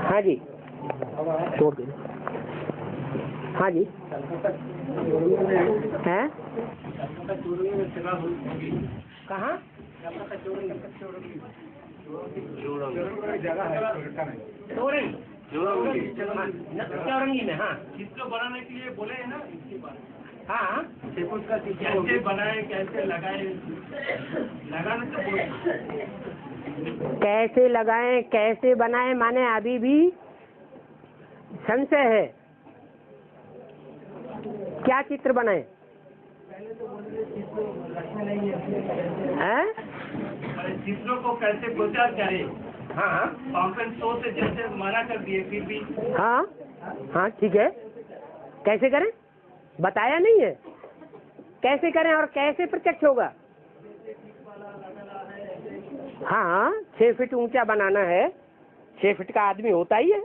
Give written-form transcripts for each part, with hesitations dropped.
हाँ जी, छोड़ दो। हाँ जी, हैं कहाँ? चौरंगी में। हाँ, चित्र बनाने के लिए बोले हैं ना, इसके बाद हाँ, कैसे बनाए, कैसे लगाए, लगाने तो बोले। कैसे लगाएं कैसे बनाएं माने अभी भी संशय है। क्या चित्र बनाए हैं? चित्रों को कैसे प्रचार करें? हाँ कॉन्फ्रेंस शो से जैसे मना कर दिए, फिर भी हाँ हाँ ठीक है। कैसे करें बताया नहीं है। कैसे करें और कैसे प्रत्यक्ष होगा? हाँ 6 फीट ऊंचा बनाना है। 6 फीट का आदमी होता ही है।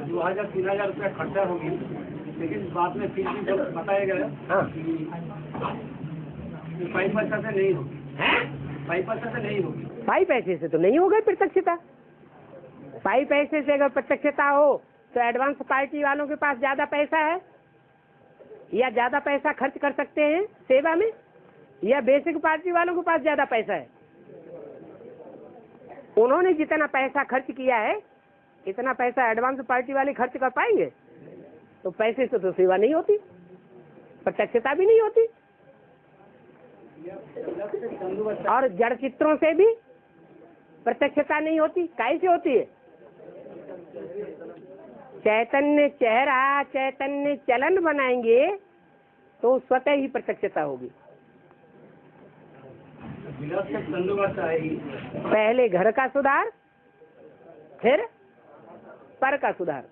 2000-3000 रुपया खर्चा होगी, लेकिन बाद में फिर भी जब बताया गया हाँ 5 पैसा से नहीं होगी। 5 पैसा से नहीं होगी। 5 पैसे से तो नहीं होगा प्रत्यक्षता। 5 पैसे से अगर प्रत्यक्षता हो तो एडवांस पार्टी वालों के पास ज्यादा पैसा है या ज्यादा पैसा खर्च कर सकते हैं सेवा में, या बेसिक पार्टी वालों के पास ज्यादा पैसा है। उन्होंने जितना पैसा खर्च किया है इतना पैसा एडवांस पार्टी वाले खर्च कर पाएंगे? तो पैसे से तो सेवा नहीं होती, प्रत्यक्षता भी नहीं होती। और जड़ चित्रों से भी प्रत्यक्षता नहीं होती। कैसे होती है? चैतन्य चेहरा चैतन्य चलन बनाएंगे तो स्वतः ही प्रत्यक्षता होगी। पहले घर का सुधार, फिर पर का सुधार।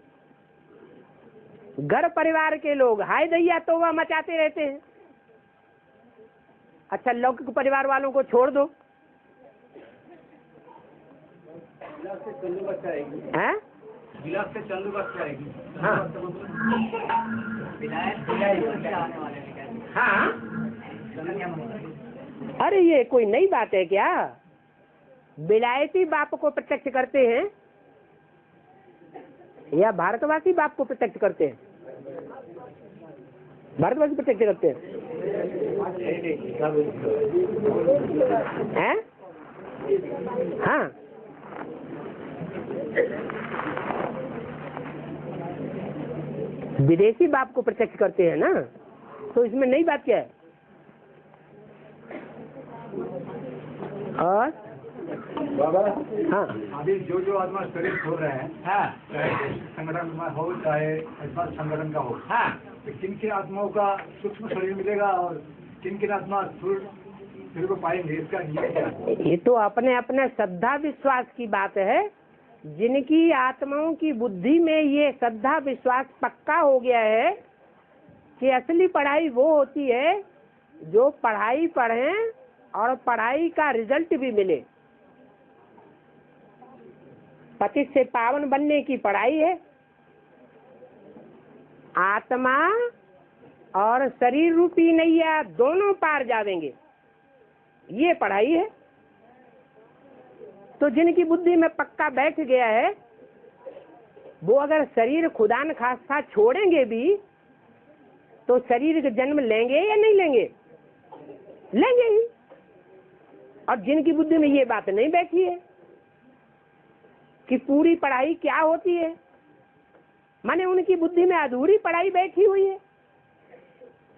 घर परिवार के लोग हाय दैया तौबा मचाते रहते हैं। अच्छा लौकिक परिवार वालों को छोड़ दो, हैं? गिलास से चंदू बस जाएगी। हाँ हाँ। अरे ये कोई नई बात है क्या? विलायती बाप को प्रत्यक्ष करते हैं या भारतवासी बाप को प्रत्यक्ष करते हैं? भारतवासी प्रत्यक्ष करते हैं? हाँ विदेशी बाप को प्रत्यक्ष करते हैं ना, तो इसमें नई बात क्या है? और बाबा हाँ अभी जो आत्मा शरीर छोड़ रहे हैं, हाँ चाहे संगठन में हो चाहे संगठन का हो, हाँ तो किन किन आत्माओं का सूक्ष्म शरीर मिलेगा और किन किन आत्मा शरीर को पाएंगे, इसका नियम क्या है? ये तो अपने अपने श्रद्धा विश्वास की बात है। जिनकी आत्माओं की बुद्धि में ये श्रद्धा विश्वास पक्का हो गया है कि असली पढ़ाई वो होती है जो पढ़ाई पढ़ें और पढ़ाई का रिजल्ट भी मिले। पतित से पावन बनने की पढ़ाई है। आत्मा और शरीर रूपी नैया दोनों पार जावेंगे, ये पढ़ाई है। तो जिनकी बुद्धि में पक्का बैठ गया है, वो अगर शरीर खुदा न खास्ता छोड़ेंगे भी तो शरीर का जन्म लेंगे या नहीं लेंगे? लेंगे ही। और जिनकी बुद्धि में ये बात नहीं बैठी है कि पूरी पढ़ाई क्या होती है, माने उनकी बुद्धि में अधूरी पढ़ाई बैठी हुई है।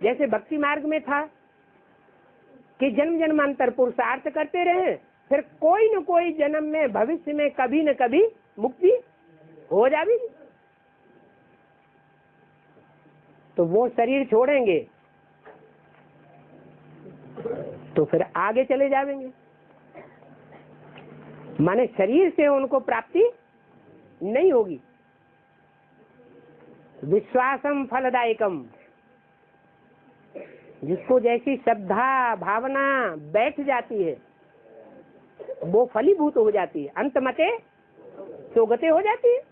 जैसे भक्ति मार्ग में था कि जन्म जन्मांतर पुरुषार्थ करते रहे, फिर कोई न कोई जन्म में भविष्य में कभी न कभी मुक्ति हो जाएगी। तो वो शरीर छोड़ेंगे तो फिर आगे चले जाएंगे, माने शरीर से उनको प्राप्ति नहीं होगी। विश्वासम फलदायकम, जिसको जैसी श्रद्धा भावना बैठ जाती है वो फलीभूत हो जाती है, अंत मते सोगते हो जाती है।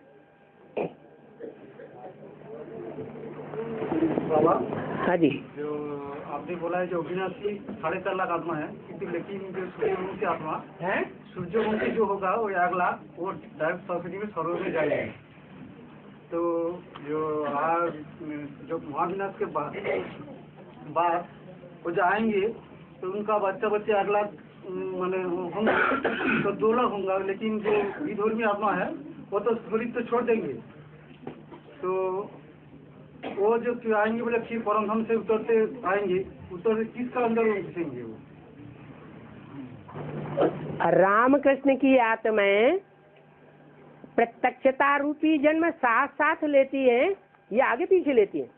बाबा, हाँ जी, जो आपने बोला है जो अविनाशी 4.5 लाख आत्मा है, लेकिन जो सूर्यवंशी आत्मा है, सूर्यवंशी जो होगा वो 1 लाख, वो डायरेक्ट सरस्वती में स्वर्ग में जाएंगे। तो जो महाविनाश के बाद वो जो आएंगे तो उनका बच्चे 1 लाख माने होंगे, तो 2 लाख होंगे। लेकिन जो विधर्मी आत्मा है वो तो शरीर तो छोड़ देंगे, तो वो जो आएंगे बोले फिर परमधाम से उतरते आएंगे, उतरते किसका अंदर घुसेंगे वो? रामकृष्ण की आत्माएं प्रत्यक्षता रूपी जन्म साथ साथ लेती है या आगे पीछे लेती है?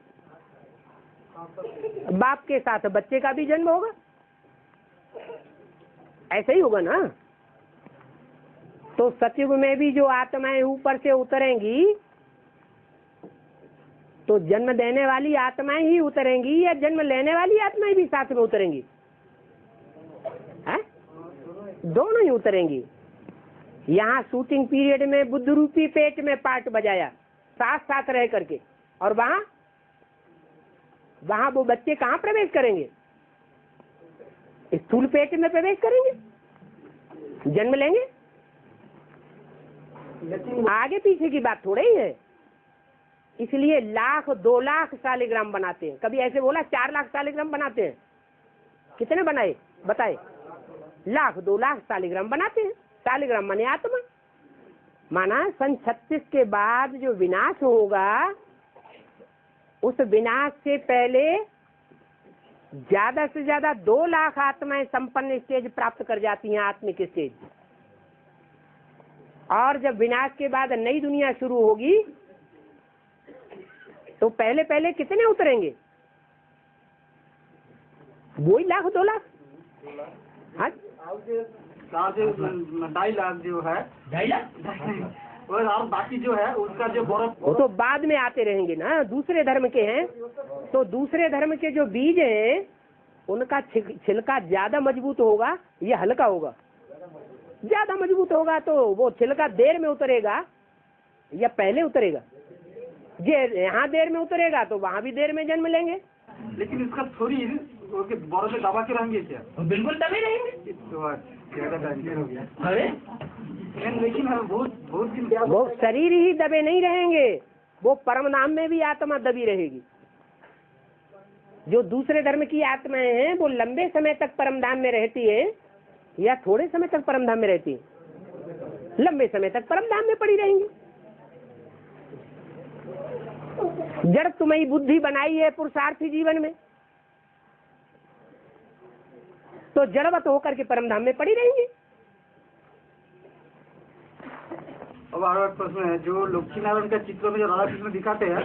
बाप के साथ बच्चे का भी जन्म होगा, ऐसा ही होगा ना। तो सतयुग में भी जो आत्माएं ऊपर से उतरेंगी तो जन्म देने वाली आत्माएं ही उतरेंगी या जन्म लेने वाली आत्माएं भी साथ में उतरेंगी? है? दोनों ही उतरेंगी। यहाँ शूटिंग पीरियड में बुद्ध रूपी पेट में पार्ट बजाया साथ साथ रह करके, और वहाँ वो बच्चे कहाँ प्रवेश करेंगे? स्थूल पेट में प्रवेश करेंगे, जन्म लेंगे। लेकिन आगे पीछे की बात थोड़ा ही है। इसलिए 1,00,000 2 लाख शालिग्राम बनाते हैं। कभी ऐसे बोला 4 लाख शालिग्राम बनाते हैं? कितने बनाए बताए? 1,00,000 2 लाख शालिग्राम बनाते हैं। शालिग्राम माने आत्मा। माना सन 36 के बाद जो विनाश होगा, उस विनाश से पहले ज्यादा से ज्यादा 2 लाख आत्माएं संपन्न स्टेज प्राप्त कर जाती हैं, आत्मिक स्टेज। और जब विनाश के बाद नई दुनिया शुरू होगी तो पहले पहले कितने उतरेंगे? वही 1,00,000 2 लाख। हाँ, 2.5 लाख जो है, 2.5 लाख और बाकी जो है उसका जो बर्फ, वो तो बाद में आते रहेंगे ना। दूसरे धर्म के हैं तो दूसरे धर्म के जो बीज हैं उनका छिलका ज्यादा मजबूत होगा या हल्का होगा? ज्यादा मजबूत होगा, तो वो छिलका देर में उतरेगा या पहले उतरेगा? जे यहाँ देर में उतरेगा तो वहाँ भी देर में जन्म लेंगे। लेकिन इसका थोड़ी बर्फ में दबा के रहेंगे क्या? बिल्कुल दबे रहेंगे। अरे लेकिन वो शरीर ही दबे नहीं रहेंगे, वो परम नाम में भी आत्मा दबी रहेगी। जो दूसरे धर्म की आत्माएं हैं वो लंबे समय तक परमधाम में रहती है या थोड़े समय तक परमधाम में रहती है? लंबे समय तक परमधाम में पड़ी रहेंगी। जड़ तुम्हारी बुद्धि बनाई है पुरुषार्थी जीवन में, तो जड़वत होकर के परमधाम में पड़ी रहेंगी। अब आगे प्रश्न है, जो लक्ष्मी नारायण का चित्र में जो राधा कृष्ण दिखाते हैं,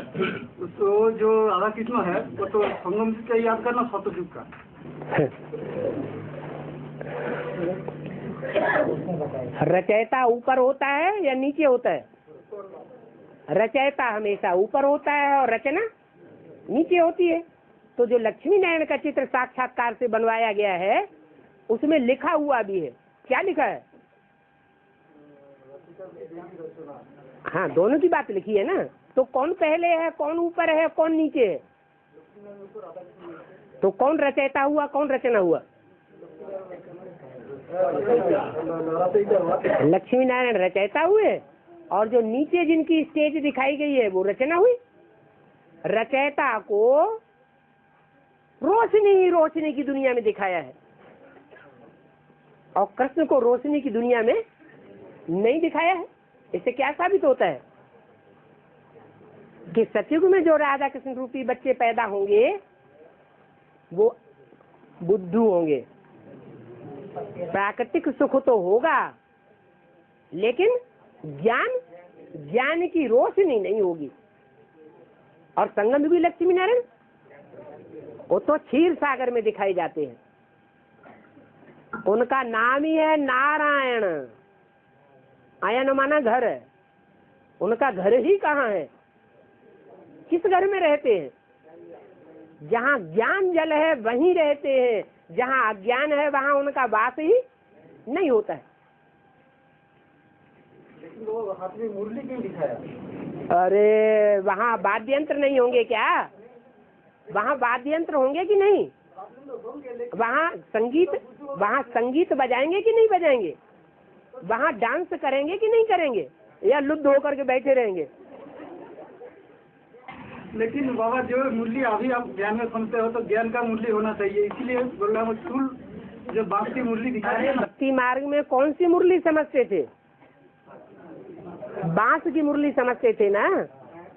उसको जो राधा कृष्ण है वो तो संगम का याद करना, सतयुग का। रचयिता ऊपर होता है या नीचे होता है? रचयिता हमेशा ऊपर होता है और रचना नीचे होती है। तो जो लक्ष्मी नारायण का चित्र साक्षात्कार से बनवाया गया है उसमें लिखा हुआ भी है। क्या लिखा है? हाँ, दोनों की बात लिखी है ना। तो कौन पहले है, कौन ऊपर है, कौन नीचे है? तो कौन रचयिता हुआ, कौन रचना हुआ? लक्ष्मी नारायण रचयिता हुए, और जो नीचे जिनकी स्टेज दिखाई गई है वो रचना हुई। रचयिता को रोशनी ही रोशनी की दुनिया में दिखाया है, और कृष्ण को रोशनी की दुनिया में नहीं दिखाया है। इससे क्या साबित होता है कि सतयुग में जो राधा कृष्ण रूपी बच्चे पैदा होंगे वो बुद्धू होंगे। प्राकृतिक सुख तो होगा, लेकिन ज्ञान की रोशनी नहीं होगी। और संगम भी लक्ष्मी नारायण वो तो क्षीर सागर में दिखाई जाते हैं। उनका नाम ही है नारायण। आयन माना घर है, उनका घर ही कहाँ है? किस घर में रहते हैं? जहाँ ज्ञान जल है वहीं रहते हैं, जहाँ अज्ञान है वहाँ उनका वास ही नहीं होता है। लेकिन वो हाथ में मुरली क्यों दिखाया? अरे वहाँ वाद्य यंत्र नहीं होंगे क्या? वहाँ वाद्य यंत्र होंगे कि नहीं? वहाँ संगीत बजाएंगे कि नहीं बजाएंगे? वहाँ डांस करेंगे कि नहीं करेंगे, या लुप्त होकर के बैठे रहेंगे? लेकिन बाबा जो मुरली अभी आप ज्ञान में समझते हो तो ज्ञान का मुरली होना चाहिए, इसीलिए बोल रहा हूँ स्थूल जो बांस की मुरली दिखाई। भक्ति मार्ग में कौन सी मुरली समझते थे? बांस की मुरली समझते थे ना।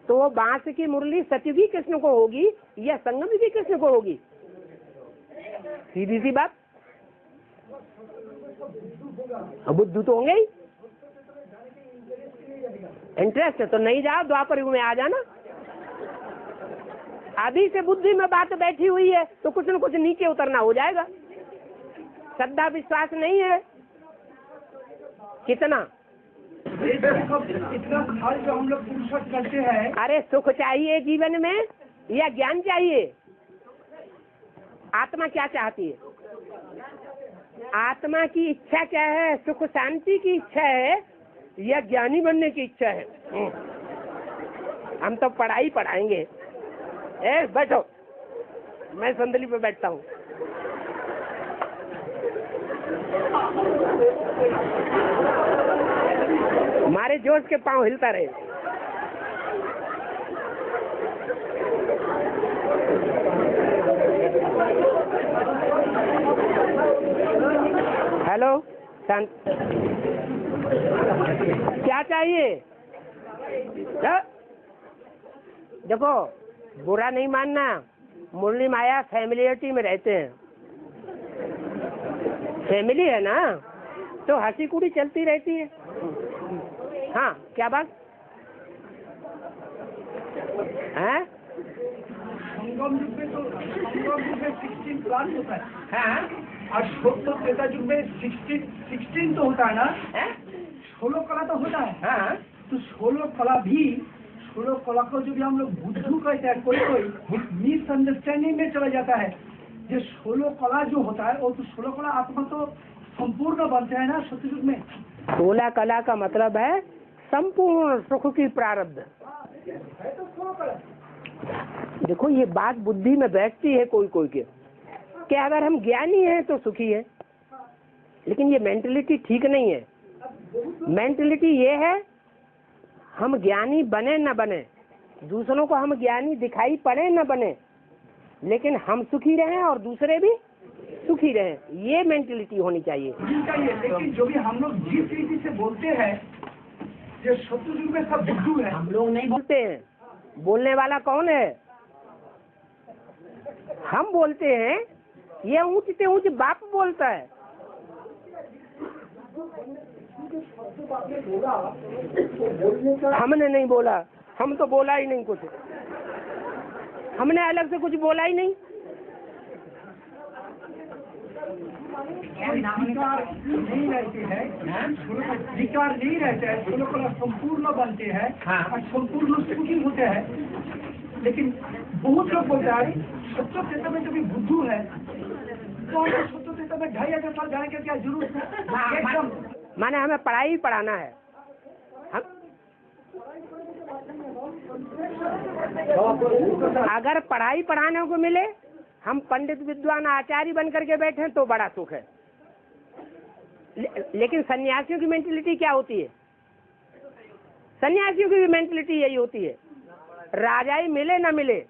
तो वो बांस की मुरली सतयुगी कृष्ण को होगी या संगमयुगी कृष्ण को होगी? सीधी सी बात। बुद्धू तो होंगे ही। इंटरेस्ट है तो नहीं जाओ, द्वापर युग में आ जाना। अभी से बुद्धि में बात बैठी हुई है तो कुछ न कुछ नीचे उतरना हो जाएगा। श्रद्धा विश्वास नहीं है कितना इतना फल जो हम लोग पुरुषार्थ करते हैं। अरे सुख चाहिए जीवन में या ज्ञान चाहिए? आत्मा क्या चाहती है? आत्मा की इच्छा क्या है? सुख शांति की इच्छा है या ज्ञानी बनने की इच्छा है? हम तो पढ़ाई पढ़ाएंगे। बैठो, मैं संदली पे बैठता हूँ। हमारे जोश के पांव हिलता रहे। हेलो शांत, क्या चाहिए? देखो बुरा नहीं मानना, मुरली माया फैमिलियरिटी में रहते हैं। फैमिली है ना तो हंसी कुड़ी चलती रहती है। हाँ क्या बात है? संगम युग में तो 16 प्लान होता है। हाँ और त्रेता युग में 16 तो होता है ना। 16 कला तो होता है। हाँ तो 16 कला को जो भी हम लोग बुद्धू कहते हैं, कोई मिसअंडरस्टैंडिंग में चला जाता है। ये 16 कला जो होता है वो तो 16 कला आत्मा तो संपूर्ण बनते हैं ना सतयुग में। 16 कला का मतलब है संपूर्ण सुख की प्रारब्ध। है तो 16 कला। देखो ये बात बुद्धि में बैठती है कोई कोई के, कि अगर हम ज्ञानी हैं तो सुखी है, लेकिन ये मेंटलिटी ठीक नहीं है। मेंटलिटी ये है हम ज्ञानी बने न बने, दूसरों को हम ज्ञानी दिखाई पड़े न बने, लेकिन हम सुखी रहें और दूसरे भी सुखी रहें, ये मेंटलिटी होनी चाहिए। लेकिन जो भी हम लोग जिस रीति से बोलते हैं ये सतयुग में सब बुद्धू है। हम लोग नहीं बोलते हैं। बोलने वाला कौन है? हम बोलते हैं। ये ऊंच से ऊंच बाप बोलता है। हमने नहीं बोला, हम तो बोला ही नहीं कुछ, हमने अलग से कुछ बोला ही नहीं। नहीं रहते हैं, विकार नहीं रहते हैं, संपूर्ण बनते हैं और संपूर्ण सुखी होते हैं। लेकिन बहुत लोग बोलते हैं सत्य चेता में जो भी बुद्धू है तो सत्य चेता में 2500 साल जाने की क्या जरूरत है? एकदम माने हमें पढ़ाई पढ़ाना है। अगर पढ़ाई पढ़ाने को मिले, हम पंडित विद्वान आचार्य बन करके बैठे तो बड़ा सुख है। लेकिन सन्यासियों की मेंटलिटी क्या होती है? सन्यासियों की भी मेंटलिटी यही होती है, राजाई मिले न मिले,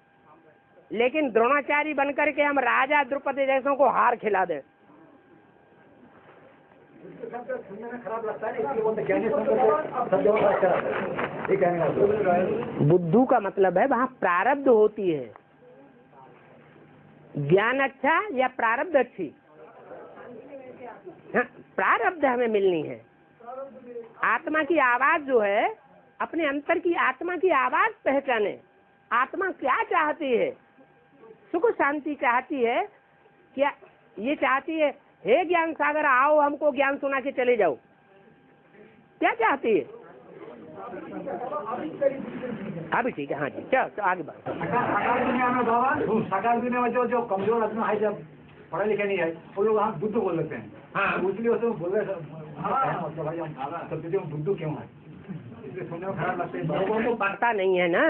लेकिन द्रोणाचार्य बन करके हम राजा द्रुपद जैसों को हार खिला दें। बुद्धू का मतलब है वहाँ प्रारब्ध होती है। ज्ञान अच्छा या प्रारब्ध अच्छी? हाँ, प्रारब्ध हमें मिलनी है। आत्मा की आवाज जो है, अपने अंतर की आत्मा की आवाज पहचाने। आत्मा क्या चाहती है? सुख शांति चाहती है क्या? ये चाहती है हे ज्ञान सागर आओ हमको ज्ञान सुना के चले जाओ? क्या चाहती है? अभी ठीक है, हाँ जी, चलो तो आगे बढ़ो। साकार दुनिया में बाबा, साकार दुनिया में जो कमजोर आदमी है, जब पढ़े लिखे नहीं है, वो लोग हम बुद्धू बोल लेते हैं। हाँ, उसलिए उसको बोल रहे भाई हम बुद्धू क्यों है, इसलिए सुनने में खराब लगता है। लोगों को पता नहीं है ना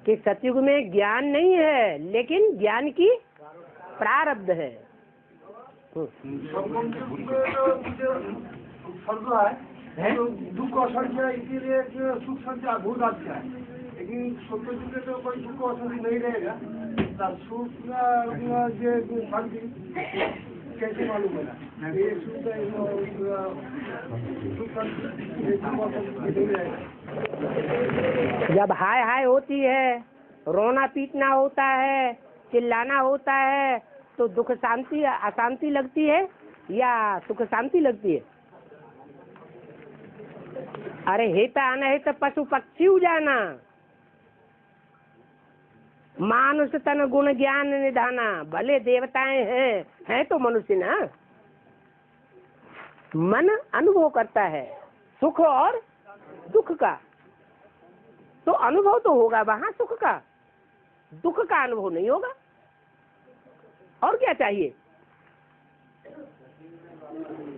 कि सतयुग में ज्ञान नहीं है, लेकिन ज्ञान की प्रारब्ध है। है दुख असंख्य, इसीलिए सुख संख्या अद्भुत अच्छा है। लेकिन सत्य युग में तो कोई दुख असंख्य नहीं रहेगा, सुख कैसे मालूम है? जब हाय हाय होती है, रोना पीटना होता है, चिल्लाना होता है, तो दुख शांति अशांति लगती है या सुख शांति लगती है? अरे हेता अनहित पशु पक्षी उजाना, मानुष तन गुण ज्ञान निधाना। भले देवताएं हैं तो मनुष्य ना। मन अनुभव करता है सुख और दुख का, तो अनुभव तो होगा वहां सुख का, दुख का अनुभव नहीं होगा। और क्या चाहिए?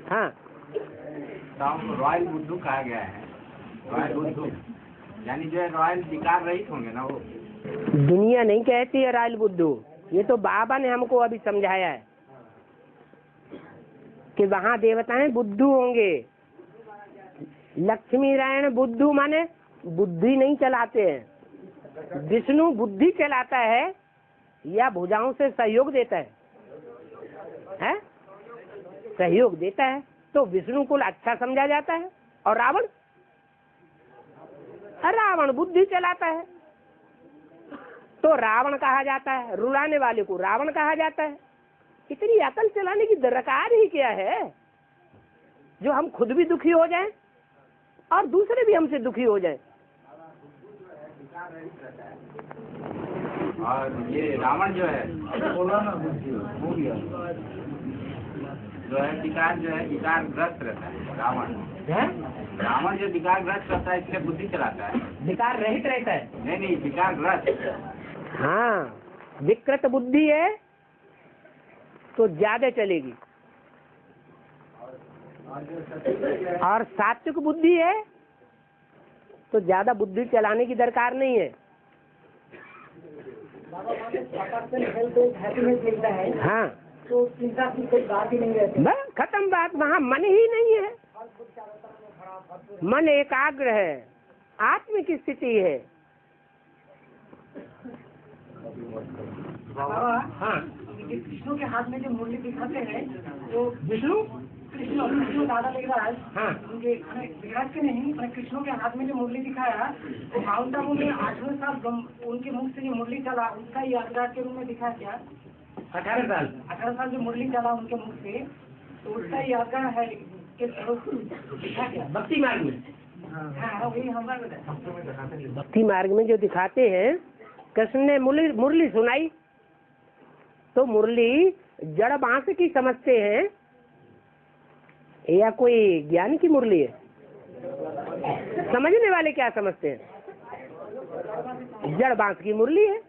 हाँ, रॉयल बुद्धू कहा गया है। रॉयल बुद्धू यानी जो है रॉयल विकार रहित होंगे ना वो। दुनिया नहीं कहती है रॉयल बुद्धू, ये तो बाबा ने हमको अभी समझाया है कि वहाँ देवताएं बुद्धू होंगे। लक्ष्मी नारायण बुद्धू माने बुद्धि नहीं चलाते हैं। विष्णु बुद्धि चलाता है या भुजाओं से सहयोग देता है? सहयोग देता है तो विष्णु को अच्छा समझा जाता है। और रावण, रावण बुद्धि चलाता है तो रावण कहा जाता है, रुलाने वाले को रावण कहा जाता है। इतनी अकल चलाने की दरकार ही क्या है जो हम खुद भी दुखी हो जाएं और दूसरे भी हमसे दुखी हो जाएं। और ये रावण जो है जो है विकार ग्रस्त रहता है। रावण जो विकार ग्रस्त रहता है इसलिए बुद्धि चलाता है। विकार रहित रहता है? नहीं, विकार ग्रस्त। हाँ, विकृत बुद्धि है तो ज्यादा चलेगी, और सात्विक बुद्धि है तो ज्यादा बुद्धि चलाने की दरकार नहीं है। हाँ, तो चिंता की कोई बात ही नहीं रहती। बस खत्म बात। वहाँ मन ही नहीं है, मन एकाग्र है, आत्मिक स्थिति है। हाँ, विष्णु के हाथ में जो मुरली दिखाते हैं तो कृष्ण दादा लिख रहा है। हाँ, उनके विराट के नहीं, कृष्ण के हाथ में जो मुरली दिखाया तो माउंट आबू में 8वें साल उनके मुख से जो मुरली चला उसका यादगार के रूप में दिखा क्या? 18 साल जो मुरली चला उनके मुख से, तो उसका यादगार है कि दिखा क्या? भक्ति मार्ग में। हाँ, वही हमारे भक्ति मार्ग में जो दिखाते हैं, कृष्ण ने मुरली सुनाई तो मुरली जड़ बांस की समझते हैं या कोई ज्ञान की मुरली है? समझने वाले क्या समझते हैं? जड़ बांस की मुरली है।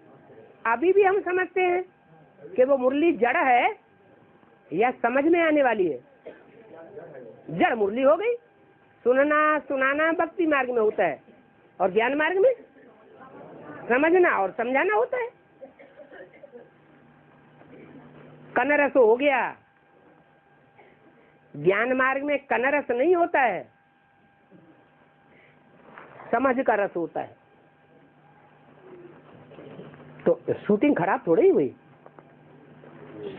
अभी भी हम समझते हैं कि वो मुरली जड़ है या समझ में आने वाली है? जड़ मुरली हो गई। सुनना सुनाना भक्ति मार्ग में होता है और ज्ञान मार्ग में समझना और समझाना होता है। कनरस हो गया, ज्ञान मार्ग में कनरस नहीं होता है, समझ का रस होता है। तो शूटिंग खराब थोड़ी ही हुई,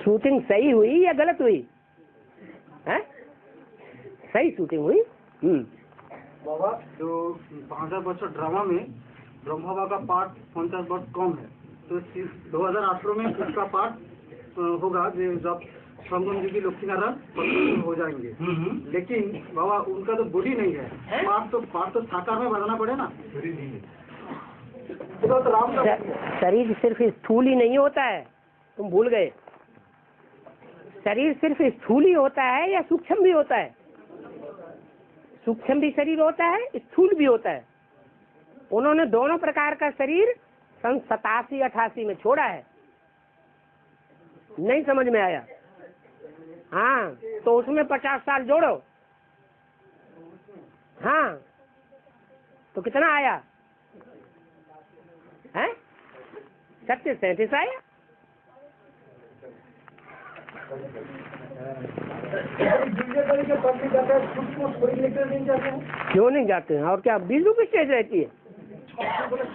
शूटिंग सही हुई या गलत हुई है? सही शूटिंग हुई। बाबा जो 50 बच्चों ड्रामा में ब्रह्मा बाबा का पार्ट 50 बहुत कम है, तो 2018 में उसका पार्ट होगा जब संगम जी की लक्ष्मी नारायण हो जाएंगे। लेकिन बाबा उनका तो बॉडी नहीं है, पार्ट तो साकार में बदलना पड़े ना। तो राम का शरीर सिर्फ स्थूल ही नहीं होता है, तुम भूल गए। शरीर सिर्फ स्थूल ही होता है या सूक्ष्म भी होता है? सूक्ष्म भी शरीर होता है, स्थूल भी होता है। उन्होंने दोनों प्रकार का शरीर सन 87-88 में छोड़ा है। नहीं समझ में आया? हाँ, तो उसमें 50 साल जोड़ो। हाँ, तो कितना आया है? 37 आया। क्यों नहीं जाते हैं? और क्या 20 रुपये स्टेज रहती है?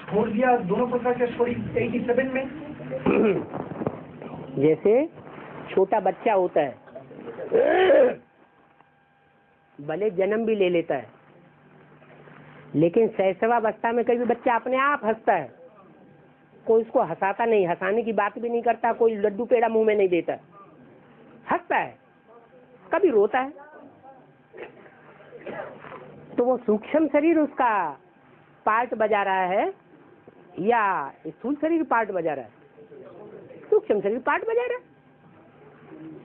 छोड़ दिया दोनों प्रकार के स्टोरी 87 में। जैसे छोटा बच्चा होता है, भले जन्म भी ले लेता है, लेकिन शैशवावस्था में कभी बच्चा अपने आप हंसता है, कोई उसको हंसाता नहीं, हंसाने की बात भी नहीं करता, कोई लड्डू पेड़ा मुंह में नहीं देता, हंसता है, कभी रोता है। तो वो सूक्ष्म शरीर उसका पार्ट बजा रहा है या स्थूल शरीर पार्ट बजा रहा है? सूक्ष्म शरीर पार्ट बजा रहा है।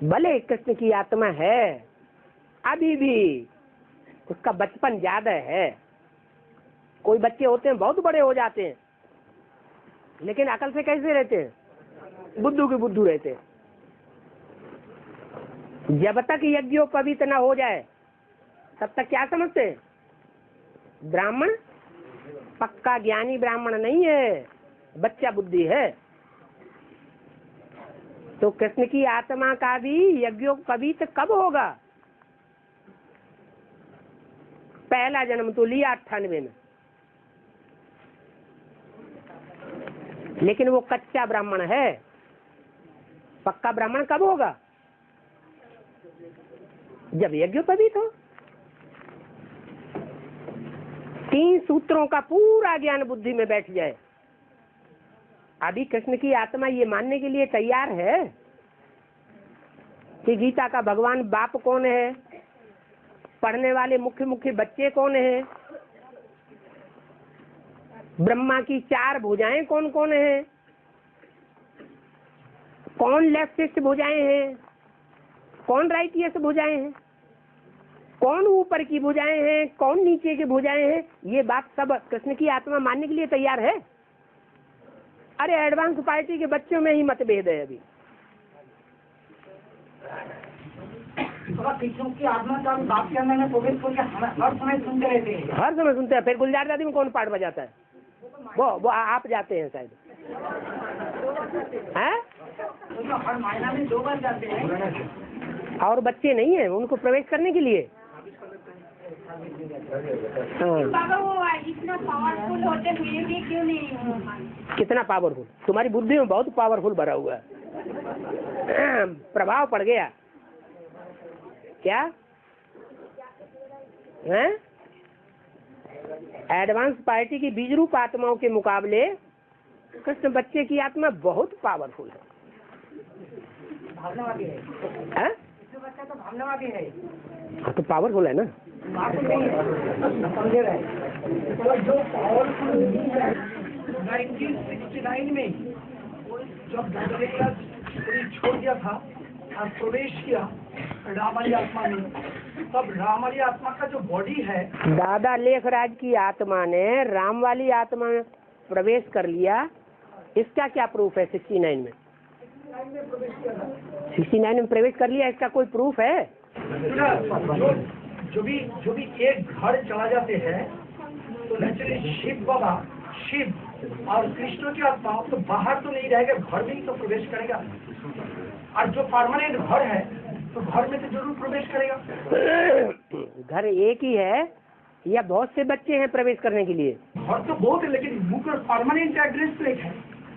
भले कृष्ण की आत्मा है, अभी भी उसका बचपन ज्यादा है। कोई बच्चे होते हैं बहुत बड़े हो जाते हैं, लेकिन अकल से कैसे रहते हैं? बुद्धू के बुद्धू रहते हैं। जब तक यज्ञोपवीत न हो जाए तब तक क्या समझते हैं? ब्राह्मण पक्का ज्ञानी ब्राह्मण नहीं है, बच्चा बुद्धि है। तो कृष्ण की आत्मा का भी यज्ञोपवीत कब होगा? पहला जन्म तो लिया 98 में, लेकिन वो कच्चा ब्राह्मण है। पक्का ब्राह्मण कब होगा? जब यज्ञोपवीत हो। 3 सूत्रों का पूरा ज्ञान बुद्धि में बैठ जाए। अभी कृष्ण की आत्मा ये मानने के लिए तैयार है कि गीता का भगवान बाप कौन है, पढ़ने वाले मुख्य मुख्य बच्चे कौन है, ब्रह्मा की 4 भुजाएं कौन कौन है, कौन लेफ्टिस्ट भुजाएं हैं, कौन राइटियस्ट भुजाएं हैं, कौन ऊपर की भुजाएं हैं, कौन नीचे की भुजाएं हैं, ये बात सब कृष्ण की आत्मा मानने के लिए तैयार है। अरे एडवांस पार्टी के बच्चों में ही मतभेद है अभी। कृष्ण की आत्मा का बात करने में प्रवेश करके हर समय सुनते रहते हैं। हर समय सुनते हैं। फिर गुलजार दादी में कौन पार्ट बजाता है? वो आप जाते हैं शायद, हैं? हर महीना में 2 बार जाते हैं। और बच्चे नहीं है उनको प्रवेश करने के लिए। बाबा वो इतना पावरफुल होते हुए भी क्यों नहीं? कितना पावरफुल? तुम्हारी बुद्धि में बहुत पावरफुल भरा हुआ है, प्रभाव पड़ गया क्या है? एडवांस पार्टी की बीज रूप आत्माओं के मुकाबले कृष्ण बच्चे की आत्मा बहुत पावरफुल है। भावनावादी है, बच्चा तो भावनावादी है। हाँ तो पावरफुल है ना। समझे रहे जो पावरफुल है 1969 में जब छोड़ दिया था और प्रवेश किया रामाली आत्मा में, तब रामाली आत्मा का जो बॉडी है, दादा लेखराज की आत्मा ने राम वाली आत्मा में प्रवेश कर लिया। इसका क्या प्रूफ है? 69 में 69 में प्रवेश कर लिया, इसका कोई प्रूफ है? जो भी एक घर चला जाते हैं तो नेचुरली शिव बाबा, शिव और कृष्ण की आत्मा तो बाहर तो नहीं रहेगा, घर में ही तो प्रवेश करेगा। और जो परमानेंट घर है तो घर में तो जरूर प्रवेश करेगा। घर एक ही है या बहुत से बच्चे हैं प्रवेश करने के लिए? घर तो बहुत है, लेकिन मुख्य परमानेंट एड्रेस तो एक है।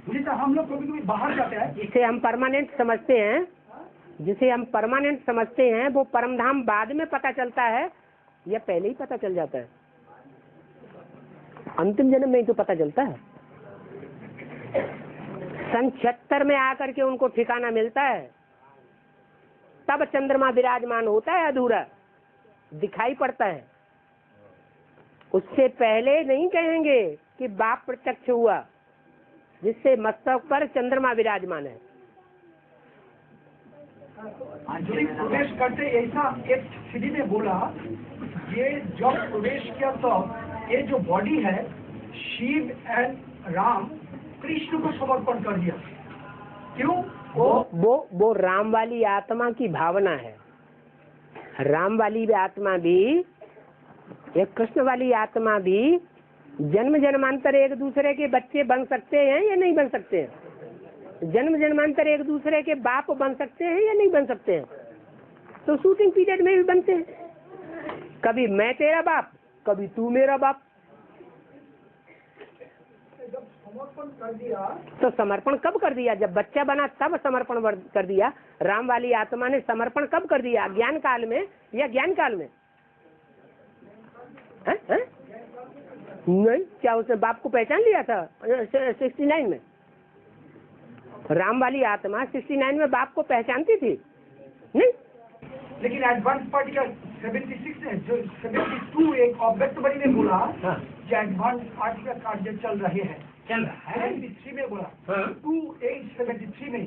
जैसे हम लोग कभी कभी बाहर जाते हैं, जिसे हम परमानेंट समझते हैं, जिसे हम परमानेंट समझते हैं, वो परमधाम बाद में पता चलता है या पहले ही पता चल जाता है? अंतिम जन्म में ही तो पता चलता है। सन 76 में आकर के उनको ठिकाना मिलता है, तब चंद्रमा विराजमान होता है, अधूरा दिखाई पड़ता है। उससे पहले नहीं कहेंगे कि बाप प्रत्यक्ष हुआ, जिससे मस्तक पर चंद्रमा विराजमान है। जो प्रवेश करते ऐसा एक सीढ़ी में बोला, ये जब प्रवेश किया तो ये जो बॉडी है शिव एंड राम कृष्ण को समर्पण कर दिया। क्यों? वो राम वाली आत्मा की भावना है। राम वाली आत्मा भी, एक कृष्ण वाली आत्मा भी जन्म जन्मांतर एक दूसरे के बच्चे बन सकते हैं या नहीं बन सकते हैं? जन्म जन्मांतर एक दूसरे के बाप बन सकते हैं या नहीं बन सकते हैं? तो शूटिंग पीरियड में भी बनते हैं। कभी मैं तेरा बाप, कभी तू मेरा बाप। जब समर्पण कर दिया तो समर्पण कब कर दिया? जब बच्चा बना तब समर्पण कर दिया। राम वाली आत्मा ने समर्पण कब कर दिया? ज्ञान काल में या ज्ञान काल में? है? नहीं, क्या उसने बाप को पहचान लिया था 69 में? राम वाली आत्मा 69 में बाप को पहचानती थी? नहीं। लेकिन एडवांस पार्टिकल 76 है, जो 72 एक ऑब्जेक्ट बड़ी ने बोला कि एडवांस पार्टिकल कार्य चल रहे हैं, चल रहा है 73 में बोला, 2873 में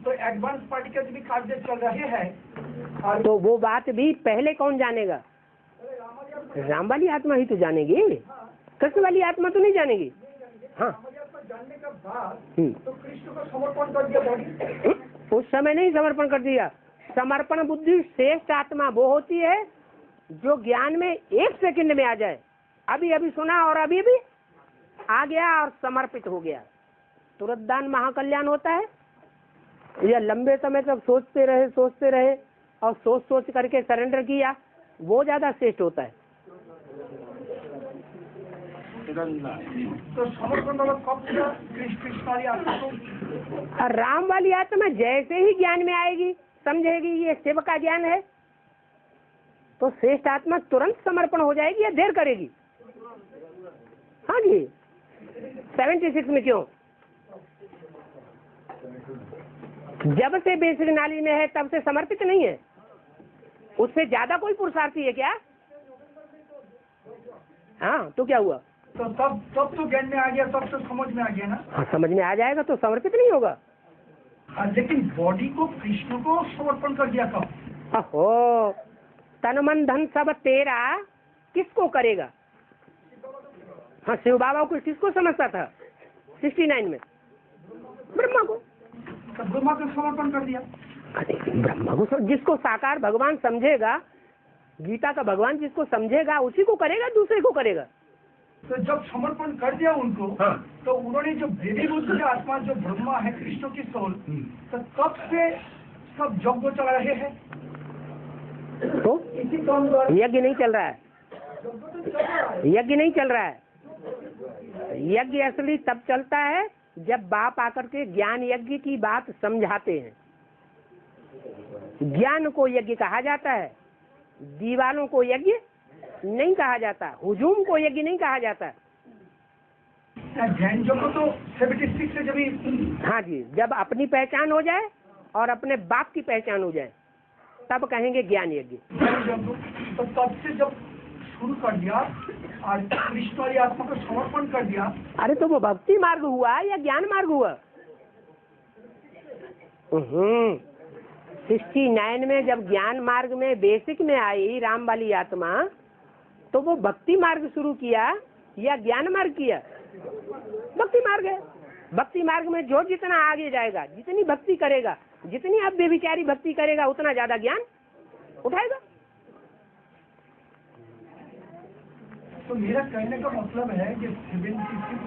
तो एडवांस पार्टिकल भी कार्य चल रहे हैं। तो वो बात भी पहले कौन जानेगा? राम वाली आत्मा ही तो जानेगी, कृष्ण वाली आत्मा तो नहीं जानेगी। हाँ, जानने का बाद तो कृष्ण को समर्पण कर दिया बॉडी। उस समय नहीं समर्पण कर दिया। समर्पण बुद्धि श्रेष्ठ आत्मा वो होती है जो ज्ञान में 1 सेकंड में आ जाए। अभी अभी सुना और अभी अभी आ गया और समर्पित हो गया, तुरंत दान महाकल्याण होता है। या लंबे समय तक सोचते रहे और सोच करके सरेंडर किया, वो ज्यादा श्रेष्ठ होता है। तो समर्पण कब कृष्ण वाली आत्मा को? और राम वाली आत्मा जैसे ही ज्ञान में आएगी, समझेगी ये शिव का ज्ञान है, तो श्रेष्ठ आत्मा तुरंत समर्पण हो जाएगी या देर करेगी? हाँ जी, 76 में क्यों? जब से बेसिक नाली में है तब से समर्पित नहीं है। उससे ज्यादा कोई पुरुषार्थी है क्या? हाँ, तो क्या हुआ? तो तब तो ज्ञान में आ गया, तब तो समझ में आ गया ना। हाँ, समझ में आ जाएगा तो समर्पित नहीं होगा। लेकिन बॉडी को कृष्ण को समर्पण कर दिया कब? अहो, तन मन धन सब तेरा किसको करेगा? हाँ, शिव बाबा को किसको समझता था 69 में? ब्रह्मा को। तो ब्रह्मा को समर्पण कर दिया। ब्रह्मा को, जिसको साकार भगवान समझेगा, गीता का भगवान जिसको समझेगा उसी को करेगा, दूसरे को करेगा। तो जब समर्पण कर दिया उनको, हाँ। तो उन्होंने जो देवी बुद्ध आत्मा जो ब्रह्मा है कृष्ण की सोल, तो तब से सब यज्ञ चला रहे हैं। तो यज्ञ नहीं चल रहा है, यज्ञ नहीं चल रहा है। यज्ञ असली तब चलता है जब बाप आकर के ज्ञान यज्ञ की बात समझाते हैं। ज्ञान को यज्ञ कहा जाता है, दीवालों को यज्ञ नहीं कहा जाता, हुजूम को यज्ञ नहीं कहा जाता। जैन जो तो 76 से जब, हाँ जी, जब अपनी पहचान हो जाए और अपने बाप की पहचान हो जाए तब कहेंगे ज्ञान यज्ञ। तो तब से जब शुरू कर दिया और कृष्ण वाली आत्मा को समर्पण कर दिया। अरे तो वो भक्ति मार्ग हुआ या ज्ञान मार्ग हुआ? 69 में जब ज्ञान मार्ग में बेसिक में आई राम वाली आत्मा, तो वो भक्ति मार्ग शुरू किया या ज्ञान मार्ग किया? भक्ति मार्ग है। भक्ति मार्ग में जो जितना आगे जाएगा, जितनी भक्ति करेगा, जितनी आप बेविचारी भक्ति करेगा, उतना ज्यादा ज्ञान उठाएगा। तो मेरा कहने का मतलब है कि 76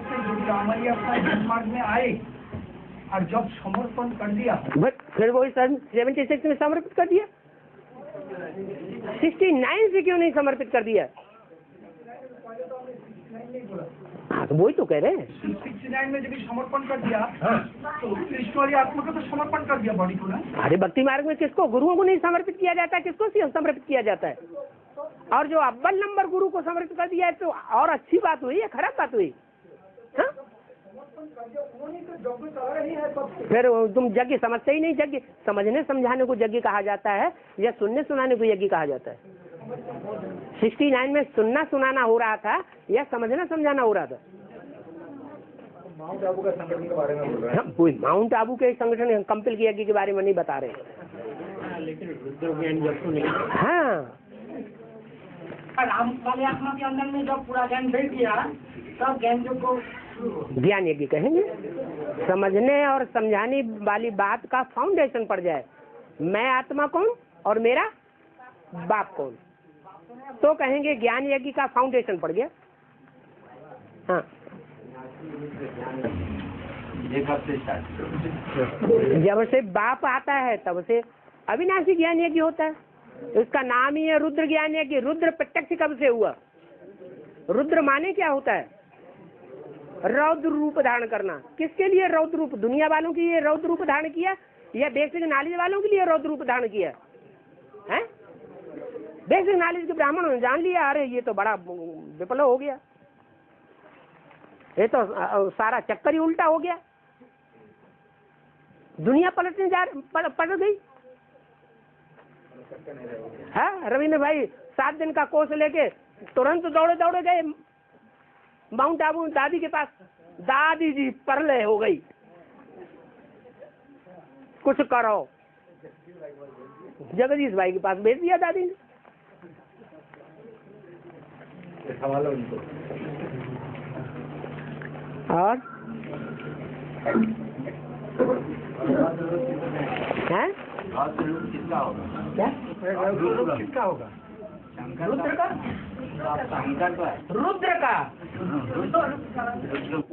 से जो ब्राह्मणी अपना जनमार्ग में आए और जब समर्पण कर दिया, फिर वही 76 में समर्पित कर दिया, 69 से क्यों नहीं समर्पित कर दिया? हाँ तो वही तो कह रहे हैं, 69 में जब समर्पण कर दिया तो कृष्ण वाली आत्मा को तो समर्पण कर दिया बॉडी को ना। अरे भक्ति मार्ग में किसको, गुरुओं को नहीं समर्पित किया जाता है, किसको समर्पित किया जाता है? और जो अव्वल नंबर गुरु को समर्पित कर दिया है तो और अच्छी बात हुई या खराब बात हुई? हाँ? फिर तुम यज्ञ समझते ही नहीं। यज्ञ समझने समझाने को यज्ञ कहा जाता है या सुनने सुनाने को यज्ञ कहा जाता है? 69 में सुनना सुनाना हो रहा था या समझना समझाना हो रहा था? माउंट आबू का संगठन के बारे में बोल रहे हैं। माउंट आबू के संगठन कंपिल के यज्ञ के बारे में नहीं बता रहे। लेकिन रुद्र ज्ञान जब तो नहीं। हाँ, राम वाले आत्मा के अंदर में जब पूरा ज्ञान भेज दिया तब ज्ञान जो को ज्ञान यज्ञ कहेंगे। समझने और समझाने वाली बात का फाउंडेशन पड़ जाए, मैं आत्मा कौन और मेरा बाप कौन, तो कहेंगे ज्ञान यज्ञ का फाउंडेशन पड़ गया। हाँ, जब से बाप आता है तब से अविनाशी ज्ञान यज्ञ होता है। इसका नाम ही है रुद्र ज्ञान यज्ञ। रुद्र प्रत्यक्ष कब से हुआ? रुद्र माने क्या होता है? रौद्र रूप धारण करना। किसके लिए रौद्र रूप? दुनिया वालों के लिए रौद्र रूप धारण किया या बेसिक नॉलेज वालों के लिए रौद्र रूप धारण किया है? बेसिक नॉलेज के ब्राह्मणों ने जान लिया, अरे ये तो बड़ा विफल हो गया, ये तो सारा चक्कर ही उल्टा हो गया, दुनिया पलट गई। हाँ, रविंद्र भाई 7 दिन का कोर्स लेके तुरंत दौड़े गए माउंट आबू दादी के पास। दादी जी परले हो गई, कुछ करो। जगदीश भाई के पास भेज दिया दादी ने। और हैं? किसका होगा? रुद्र का।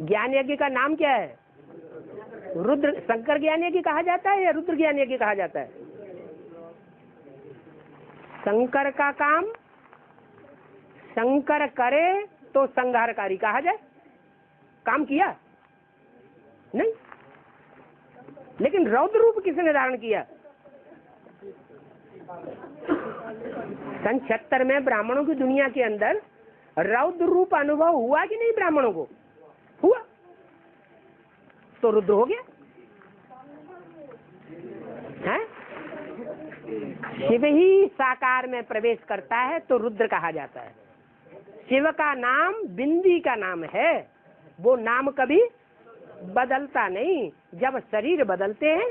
ज्ञान यज्ञ का नाम क्या है? रुद्र। शंकर ज्ञान यज्ञ कहा जाता है या रुद्र ज्ञान यज्ञ कहा जाता है? शंकर का काम शंकर करे तो संहारकारी कहा जाए। काम किया नहीं, लेकिन रौद्र रूप किसने धारण किया? सन 76 में ब्राह्मणों की दुनिया के अंदर रौद्र रूप अनुभव हुआ कि नहीं? ब्राह्मणों को हुआ, तो रुद्र हो गया है। शिव ही साकार में प्रवेश करता है तो रुद्र कहा जाता है। शिव का नाम बिंदी का नाम है, वो नाम कभी बदलता नहीं। जब शरीर बदलते हैं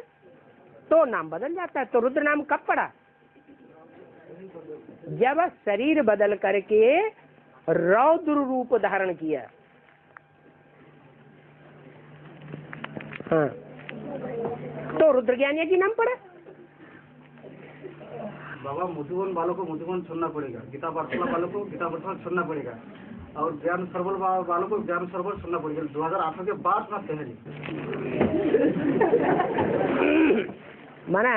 तो नाम बदल जाता है। तो रुद्र नाम कब पड़ा? जब शरीर बदल करके रौद्र रूप धारण किया। हाँ, तो रुद्र ज्ञान यज्ञ नाम पड़ा। बाबा मधुबन वालों को मधुबन छोड़ना पड़ेगा, गीता पाठशाला वालों को गीता पाठशाला छोड़ना पड़ेगा, और ज्ञान सरोवर वालों को ज्ञान सरोवर छोड़ना पड़ेगा। 2008 के बाद ना पहले माना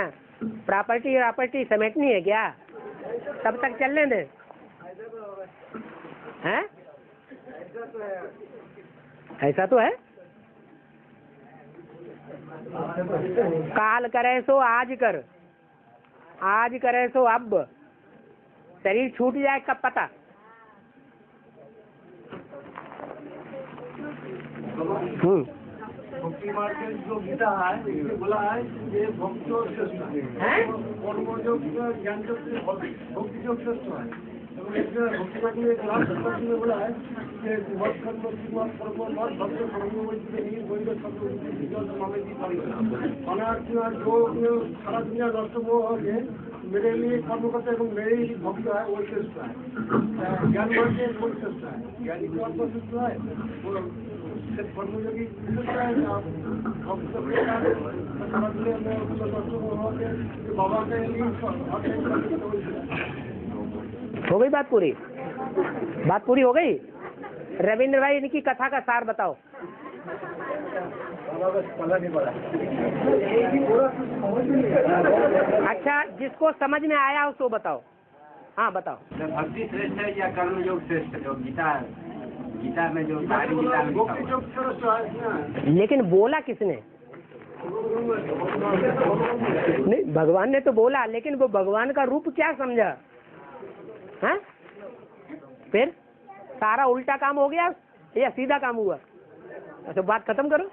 प्रॉपर्टी समेटनी है क्या? तब तक चलने दे। हैं? ऐसा तो है। काल करे सो आज कर, आज करे सो अब। शरीर छूट जाए कब पता? भक्ति मार्ग में जो गीता है ये बोला है ये भक्ति योग श्रेष्ठ है, और वो जो ज्ञान भक्ति योग श्रेष्ठ है। भक्ति मार्ग में एक लास्ट प्रश्न में बोला है कि वर्ष कर्म जो सारा दुनिया नष्ट वो है, मेरे लिए कर्म करते हैं, मेरे लिए भक्त है वो श्रेष्ठ है। ज्ञान मार्ग में वो श्रेष्ठ है, ज्ञानी को आपको श्रेष्ठ है, कर्मयोगी हो गई बात पूरी। बात पूरी हो गई। रविंद्र भाई, इनकी कथा का सार बताओ। अच्छा, जिसको समझ में आया उसको बताओ। हाँ बताओ। भक्ति श्रेष्ठ है या कर्म योग श्रेष्ठ है? जो गीता में जो सारी गीता में लिखा हुआ है। लेकिन बोला किसने? नहीं, भगवान ने तो बोला, लेकिन वो भगवान का रूप क्या समझा? हाँ, फिर सारा उल्टा काम हो गया या सीधा काम हुआ? अच्छा, बात खत्म करो।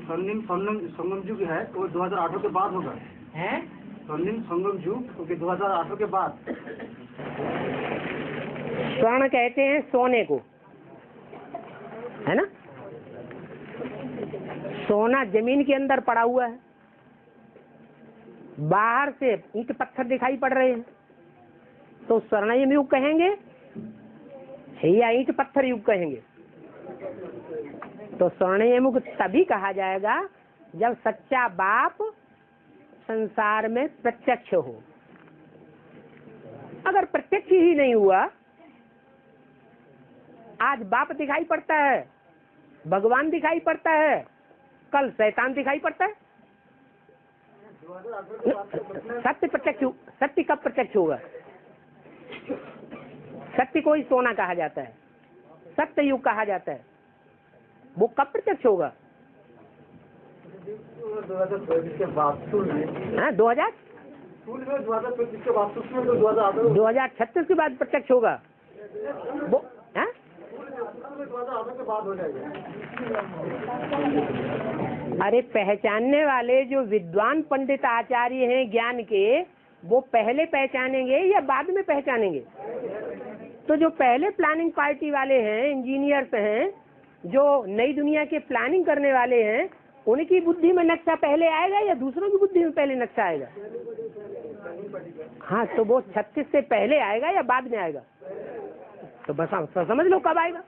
स्वर्णिम संगम युग है वो 2008 के बाद होगा। हैं? स्वर्णिम संगम युग 2008 के बाद। स्वर्ण कहते हैं सोने को, है ना? सोना जमीन के अंदर पड़ा हुआ है, बाहर से ईंट पत्थर दिखाई पड़ रहे हैं, तो स्वर्णिम युग कहेंगे या ईंट पत्थर युग कहेंगे? तो स्वर्णिम युग तभी कहा जाएगा जब सच्चा बाप संसार में प्रत्यक्ष हो। अगर प्रत्यक्ष ही नहीं हुआ, आज बाप दिखाई पड़ता है, भगवान दिखाई पड़ता है, कल शैतान दिखाई पड़ता है। सत्य प्रत्यक्ष, सत्य कब प्रत्यक्ष होगा? सत्य को ही सोना कहा जाता है, सत्य युग कहा जाता है, वो कब प्रत्यक्ष होगा? 2024 के बाद। 2036 के बाद 2036 के बाद प्रत्यक्ष होगा वो, है? 2008 के बाद हो जाएगा। अरे, पहचानने वाले जो विद्वान पंडित आचार्य हैं ज्ञान के, वो पहले पहचानेंगे या बाद में पहचानेंगे? तो जो पहले प्लानिंग पार्टी वाले हैं, इंजीनियर्स हैं, जो नई दुनिया के प्लानिंग करने वाले हैं, उनकी बुद्धि में नक्शा पहले आएगा या दूसरों की बुद्धि में पहले नक्शा आएगा? हाँ, तो वो 36 से पहले आएगा या बाद में आएगा? तो बस समझ लो कब आएगा।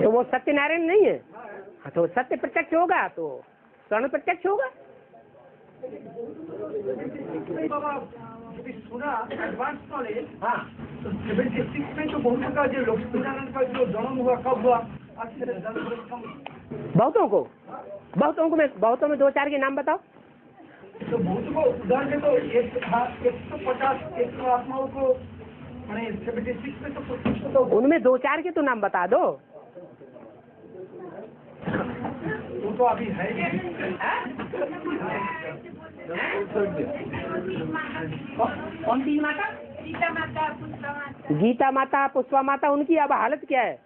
तो वो सत्यनारायण नहीं है। हाँ, तो सत्य प्रत्यक्ष होगा तो स्वर्ण प्रत्यक्ष होगा। सुना एडवांस नॉलेज। हाँ, तो 76 में तो बहुतों का जो लक्ष्मीनारायण का जो जन्म हुआ कब हुआ? बहुतों में 2-4 के नाम बताओ। तो बहुत को उदाहरण दे तो 150 100 आत्माओं को मैंने 76 में तो उनमें 2-4 के तो नाम बता दो। वो तो अभी है ही। कौन सी माता? गीता माता, पुष्पा माता। गीता माता, पुष्पा माता, उनकी अब हालत क्या है?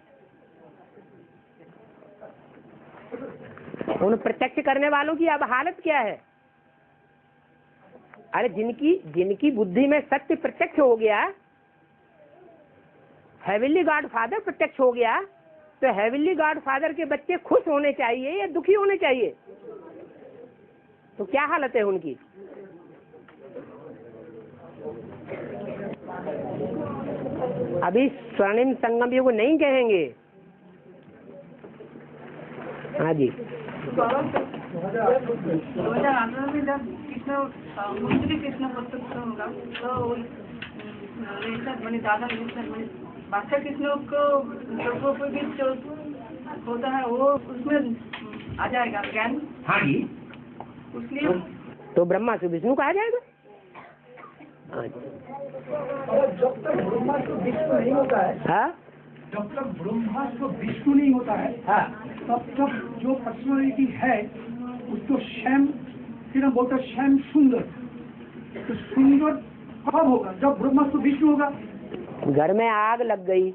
उन प्रत्यक्ष करने वालों की अब हालत क्या है? अरे, जिनकी बुद्धि में सत्य प्रत्यक्ष हो गया, हेवनली गॉड फादर प्रत्यक्ष हो गया, तो हेवनली गॉड फादर के बच्चे खुश होने चाहिए या दुखी होने चाहिए? तो क्या हालत है उनकी? अभी स्वर्णिम संगम युग नहीं कहेंगे। हाँ जी। 2018 में जब कृष्ण प्रत्यक्ष होगा तो दादा बादशाह कृष्ण को भी जो होता है वो उसमें आ जाएगा ज्ञान। हाँ जी। उसलिए तो ब्रह्मा से विष्णु कहा जाएगा। जब तक ब्रह्मास्त्र विष्णु नहीं होता है, हाँ, जब तक ब्रह्मास्त्र विष्णु नहीं होता है, हाँ, तब तक जो पर्सनालिटी है उसको श्याम, फिर हम बोलते श्याम सुंदर। तो सुंदर कब होगा? जब ब्रह्मास्त्र विष्णु होगा। घर में आग लग गई,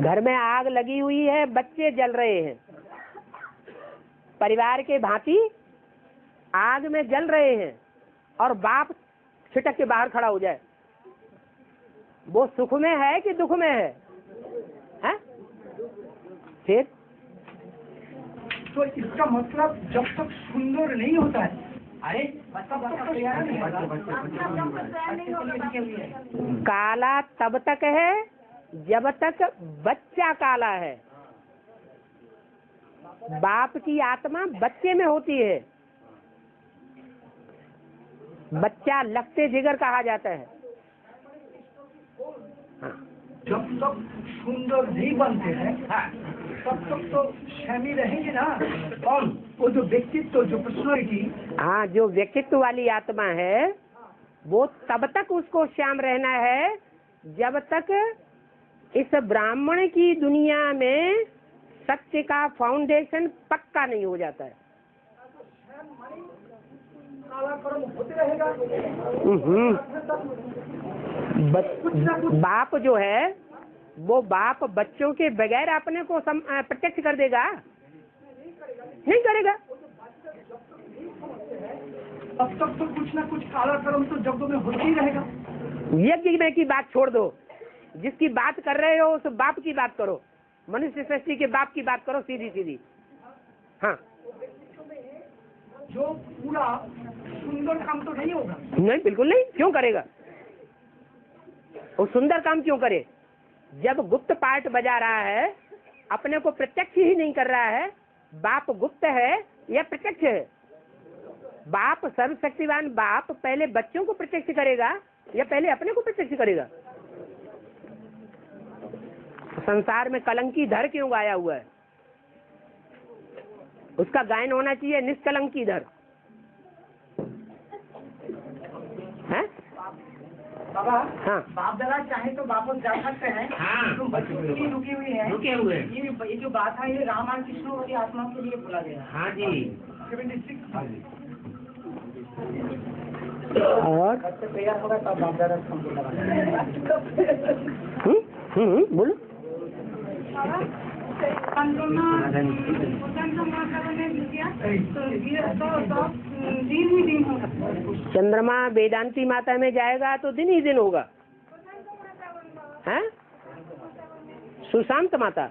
घर में आग लगी हुई है, बच्चे जल रहे हैं, परिवार के भांति आग में जल रहे हैं, और बाप छिटक के बाहर खड़ा हो जाए, वो सुख में है कि दुख में है? हैं? फिर तो इसका मतलब जब तक सुंदर नहीं होता है, अरे बच्चा तैयार नहीं है। काला तब तक है जब तक बच्चा काला है। बाप की आत्मा बच्चे में होती है। बच्चा लगते जिगर कहा जाता है। हाँ। जब तक सुंदर नहीं बनते हैं तब तक तो श्यामी रहेंगे ना। कौन? वो जो व्यक्तित्व, जो पर्सनैलिटी। हाँ, जो व्यक्तित्व वाली आत्मा है वो तब तक उसको श्याम रहना है जब तक इस ब्राह्मण की दुनिया में सत्य का फाउंडेशन पक्का नहीं हो जाता है। काला कर्म होते रहेगा। बाप जो है वो बाप बच्चों के बगैर अपने को प्रत्यक्ष कर देगा? नहीं करेगा। अब तक तो कुछ ना कुछ काला कर्म तो जगत में होता ही रहेगा। यज्ञ में की बात छोड़ दो, जिसकी बात कर रहे हो उस बाप की बात करो। मनुष्य सृष्टि के बाप की बात करो सीधी सीधी। हाँ, जो पूरा सुंदर काम तो नहीं होगा। नहीं, बिल्कुल नहीं। क्यों करेगा वो? सुंदर काम क्यों करे? जब गुप्त पार्ट बजा रहा है, अपने को प्रत्यक्ष ही नहीं कर रहा है। बाप गुप्त है या प्रत्यक्ष है? बाप सर्वशक्तिवान बाप पहले बच्चों को प्रत्यक्ष करेगा या पहले अपने को प्रत्यक्ष करेगा? संसार में कलंकी धर क्यों गाया हुआ है? उसका गायन होना चाहिए निष्कलंकी धर। है? बाबा, हाँ। बाप दादा चाहे तो वापस जा सकते हैं। हाँ। तुम बच्चों के लिए रुके हुए हैं। रुके हुए। ये जो बात है ये राम और कृष्ण वाली आत्मा के लिए बोला गया। हाँ जी। 76। और तैयार होगा तब बाप दादा बोलो। चंद्रमा वेदांती माता में जाएगा तो दिन ही दिन होगा। हैं? सुशांत माता।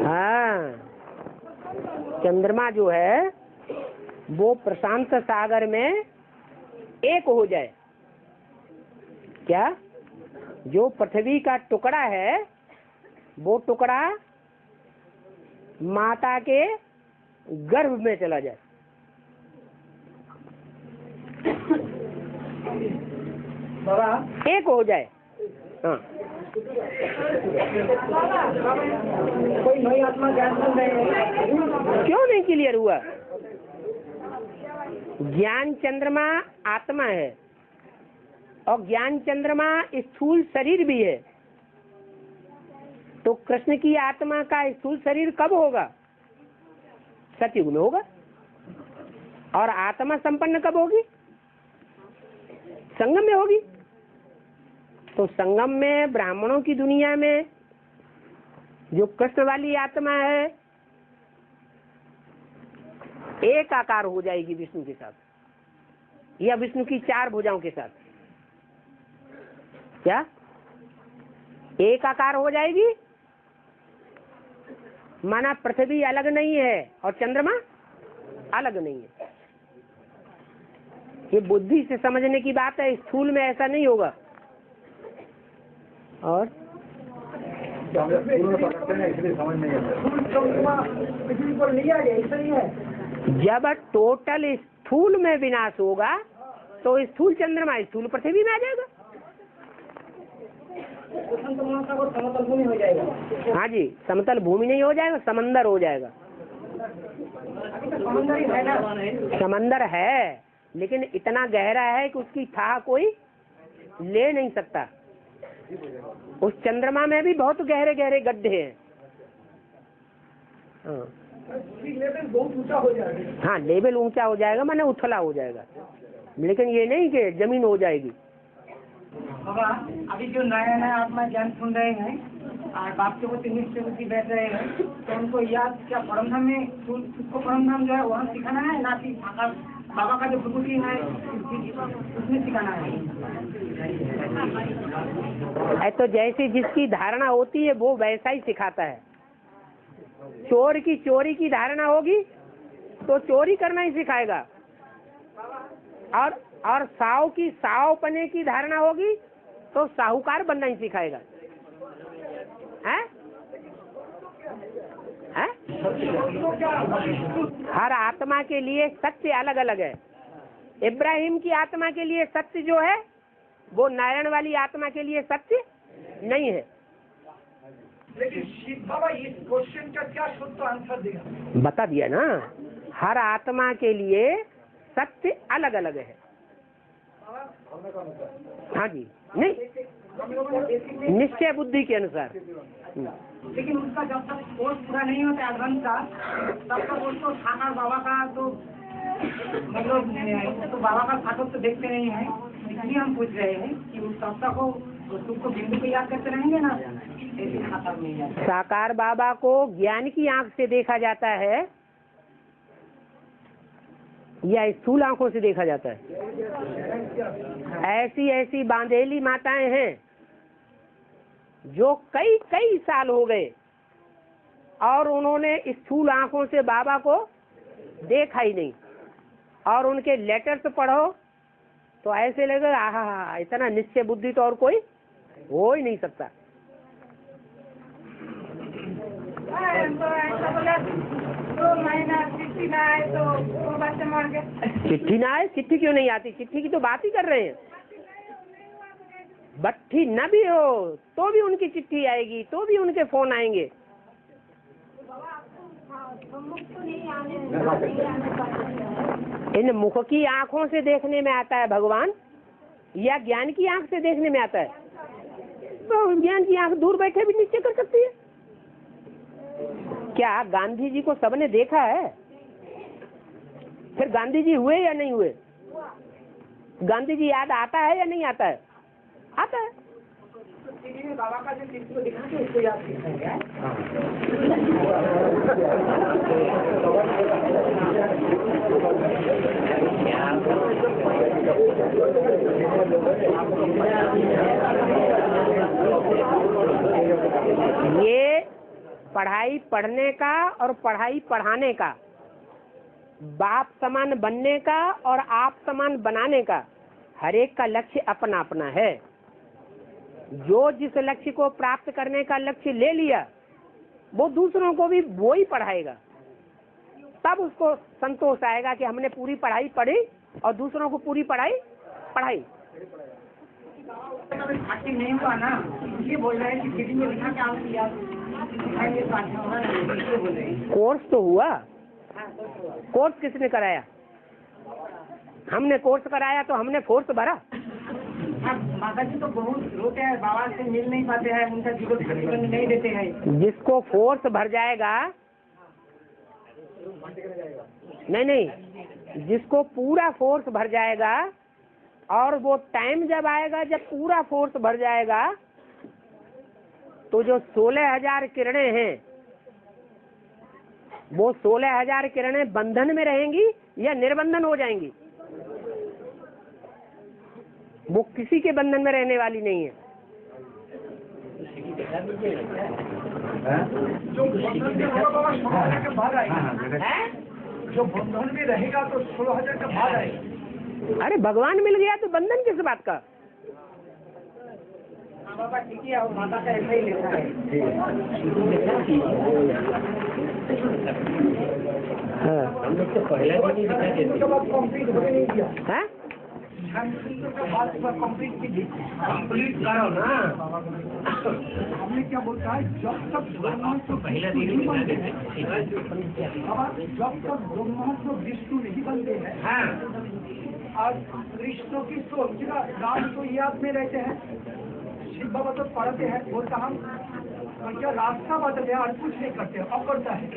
हाँ, चंद्रमा जो है वो प्रशांत सागर में एक हो जाए। क्या? जो पृथ्वी का टुकड़ा है वो टुकड़ा माता के गर्भ में चला जाए। बाबा, एक हो जाए। हाँ। कोई नई आत्मा ज्ञान सुन रहे हैं? क्यों नहीं क्लियर हुआ? ज्ञान चंद्रमा आत्मा है और ज्ञान चंद्रमा स्थूल शरीर भी है। तो कृष्ण की आत्मा का स्थूल शरीर कब होगा? सतयुग में होगा। और आत्मा संपन्न कब होगी? संगम में होगी। तो संगम में ब्राह्मणों की दुनिया में जो कृष्ण वाली आत्मा है एक आकार हो जाएगी विष्णु के साथ या विष्णु की 4 भुजाओं के साथ। क्या? एक आकार हो जाएगी। माना पृथ्वी अलग नहीं है और चंद्रमा अलग नहीं है। ये बुद्धि से समझने की बात है, स्थूल में ऐसा नहीं होगा। और इसलिए समझ नहीं आता। जब टोटल स्थूल में विनाश होगा तो स्थूल चंद्रमा स्थूल पृथ्वी में आ जाएगा। समतल भूमि हो जाएगा। हाँ जी, समतल भूमि नहीं हो जाएगा, समंदर हो जाएगा। समंदर ही है ना? समंदर है लेकिन इतना गहरा है कि उसकी था कोई ले नहीं सकता। उस चंद्रमा में भी बहुत गहरे गहरे गड्ढे हैं। हाँ, लेवल बहुत ऊंचा हो जाएगा। हाँ, लेवल ऊंचा हो जाएगा माने उथला हो जाएगा, लेकिन ये नहीं कि जमीन हो जाएगी। बाबा, अभी जो नया नया आत्मा ज्ञान सुन रहे हैं और बाप के प्रति निष्ठ बैठ रहे हैं तो उनको याद क्या परमधाम में उसको परमधाम जो है वहाँ सिखाना है ना कि बाबा का जो विभूति है उसमें सिखाना है? तो जैसे जिसकी धारणा होती है वो वैसा ही सिखाता है। चोर की चोरी की धारणा होगी तो चोरी करना ही सिखाएगा, और साव की सावपने की धारणा होगी तो साहूकार बनना ही सिखाएगा। हैं? हैं? हर आत्मा के लिए सत्य अलग अलग है। इब्राहिम की आत्मा के लिए सत्य जो है वो नारायण वाली आत्मा के लिए सत्य नहीं है। लेकिन शिव बाबा इस क्वेश्चन का क्या शुद्ध आंसर देगा? बता दिया ना, हर आत्मा के लिए सत्य अलग अलग है। हाँ जी, नहीं निश्चय बुद्धि के अनुसार। लेकिन उसका जब तक कोर्स पूरा नहीं होता एडवांस का, तब तक उसको साकार बाबा का तो मतलब तो बाबा का साधक तो देखते नहीं है, इसलिए हम पूछ रहे हैं कि उस तब तक वो तुमको बिंदु को याद करते रहेंगे ना, ऐसे खाता नहीं है। साकार बाबा को ज्ञान की आंख से देखा जाता है या स्थूल आंखों से देखा जाता है? ऐसी ऐसी बांधेली माताएं हैं जो कई कई साल हो गए और उन्होंने स्थूल आंखों से बाबा को देखा ही नहीं, और उनके लेटर्स पढ़ो तो ऐसे लगे आहा इतना निश्चय बुद्धि तो और कोई हो ही नहीं सकता। चिट्ठी ना आए, चिट्ठी क्यों नहीं आती? चिट्ठी की तो बात ही कर रहे हैं। बट्ठी न भी हो तो भी उनकी चिट्ठी आएगी, तो भी उनके फोन आएंगे। इन मुख की आंखों से देखने में आता है भगवान या ज्ञान की आंख से देखने में आता है? तो ज्ञान की आंख दूर बैठे भी निश्चय कर सकती है। क्या गांधी जी को सबने देखा है? फिर गांधी जी हुए या नहीं हुए? गांधी जी याद आता है या नहीं आता है? आता है। बाबा का जो चित्र दिखा के उसको याद ये पढ़ाई पढ़ने का और पढ़ाई पढ़ाने का, बाप समान बनने का और आप समान बनाने का, हर एक का लक्ष्य अपना अपना है। जो जिस लक्ष्य को प्राप्त करने का लक्ष्य ले लिया वो दूसरों को भी वो ही पढ़ाएगा, तब उसको संतोष आएगा कि हमने पूरी पढ़ाई पढ़ी और दूसरों को पूरी पढ़ाई पढ़ाई। नहीं हुआ ना, ये बोल रहे हैं कि चिट्ठी में लिखा क्या याद कोर्स तो हुआ। कोर्स किसने कराया? हमने कोर्स कराया तो हमने फोर्स भरा। माता जी तो बहुत रोते हैं, बाबा से मिल नहीं पाते हैं, उनका जीवन नहीं देते हैं। जिसको फोर्स भर जाएगा, नहीं, जिसको पूरा फोर्स भर जाएगा और वो टाइम जब आएगा जब पूरा फोर्स भर जाएगा तो जो 16,000 किरणें हैं वो 16,000 किरणें बंधन में रहेंगी या निर्बंधन हो जाएंगी? वो किसी के बंधन में रहने वाली नहीं है। जो बंधन में रहेगा तो 16,000 का भाग आएगा। अरे भगवान मिल गया तो बंधन किस बात का? बाबा ठीक है, और माता का ऐसा ही लिखा है। हम लोग तो पहला दिन ही दिखा देते कंप्लीट होने नहीं दिया। हैं? कंप्लीट करो ना। हमने क्या बोलता है, जब तक ब्रह्मास्त्र पहला दिन ही दिखा देते, जब तक ब्रह्मास्त्र विष्णु नहीं बनते हैं और कृष्ण की सोच राम तो याद में रहते हैं, शिव बाबा तो पढ़ते हैं, बोलता हम क्या रास्ता बदलते हैं और कुछ नहीं करते, अब करता है।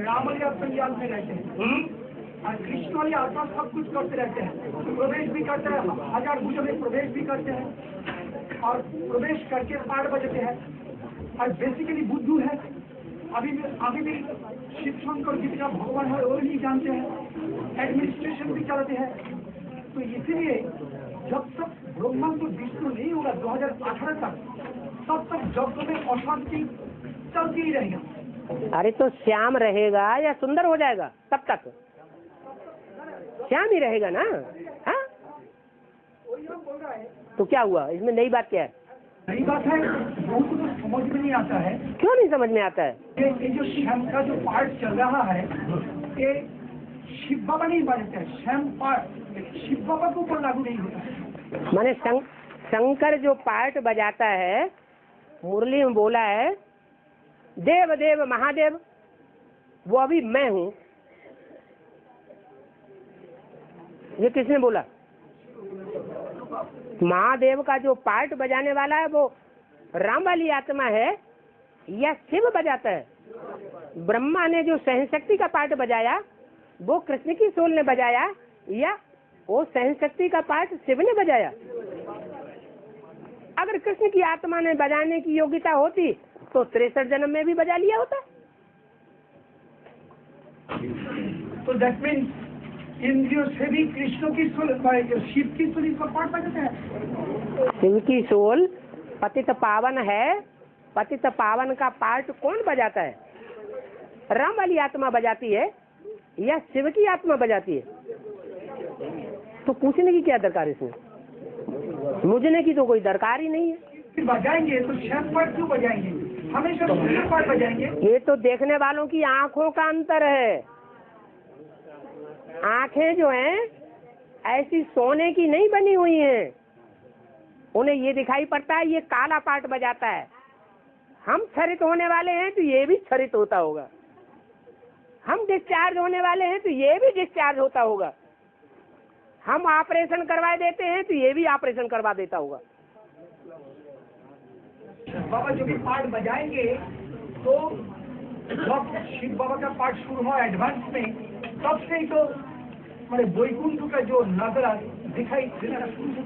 राम याद में रहते हैं और कृष्ण वाली आत्मा सब कुछ करते रहते हैं, प्रवेश भी करते हैं, 1000 भुजों में प्रवेश भी करते हैं और प्रवेश करके 8 बजते हैं। और बेसिकली बुद्धू है, अभी भी शिव शंकर जितना भगवान है वो नहीं जानते हैं, एडमिनिस्ट्रेशन भी चलाते हैं। तो इसीलिए जब तक ब्रह्मा तो विष्णु नहीं होगा 2018 तक, तब तक जग में अशांति चलती ही रहेगा। अरे तो श्याम रहेगा या सुंदर हो जाएगा? तब तक श्याम ही रहेगा ना। हाँ, तो क्या हुआ इसमें? नई बात क्या है? नई बात है, वो तो समझ में नहीं आता है। क्यों नहीं समझ में आता है? ये जो श्याम का जो पार्ट चल रहा है, ये शिव बाबा नहीं बजाते हैं। श्याम पार्ट शिव बाबा के ऊपर लागू नहीं होता। माने शंकर जो पार्ट बजाता है, मुरली में बोला है देव देव महादेव, वो अभी मैं हूँ। ये किसने बोला? महादेव का जो पार्ट बजाने वाला है वो राम वाली आत्मा है या शिव बजाता है? ब्रह्मा ने जो सहनशक्ति का पार्ट बजाया वो कृष्ण की सोल ने बजाया या वो सहनशक्ति का पार्ट शिव ने बजाया? अगर कृष्ण की आत्मा ने बजाने की योग्यता होती तो 63 जन्म में भी बजा लिया होता। तो दैट मीन्स इंद्रियों से भी कृष्ण की सोल, शिव की सोल इसका पार्ट बजाते हैं। शिव की सोल पतित पावन है। पतित पावन का पार्ट कौन बजाता है? राम वाली आत्मा बजाती है या शिव की आत्मा बजाती है? तो पूछने की क्या दरकार इसमें? मुझने की तो कोई दरकार ही नहीं है। बजाएंगे तो श्याम पार्ट क्यों बजाएंगे? हमेशा सुंदर पार्ट बजाएंगे। ये तो देखने वालों की आंखों का अंतर है। आंखें जो हैं ऐसी सोने की नहीं बनी हुई हैं। उन्हें ये दिखाई पड़ता है ये काला पार्ट बजाता है। हम छरित होने वाले हैं तो ये भी छरित होता होगा। हम डिस्चार्ज होने वाले हैं तो ये भी डिस्चार्ज होता होगा। हम ऑपरेशन करवा देते हैं तो ये भी ऑपरेशन करवा देता होगा। बाबा जो भी पार्ट बजाएंगे तो जब शिव बाबा का पार्ट शुरू हुआ एडवांस में, तब से ही तो हमारे वैकुंठ का जो नजारा दिखाई देना शुरू हुआ।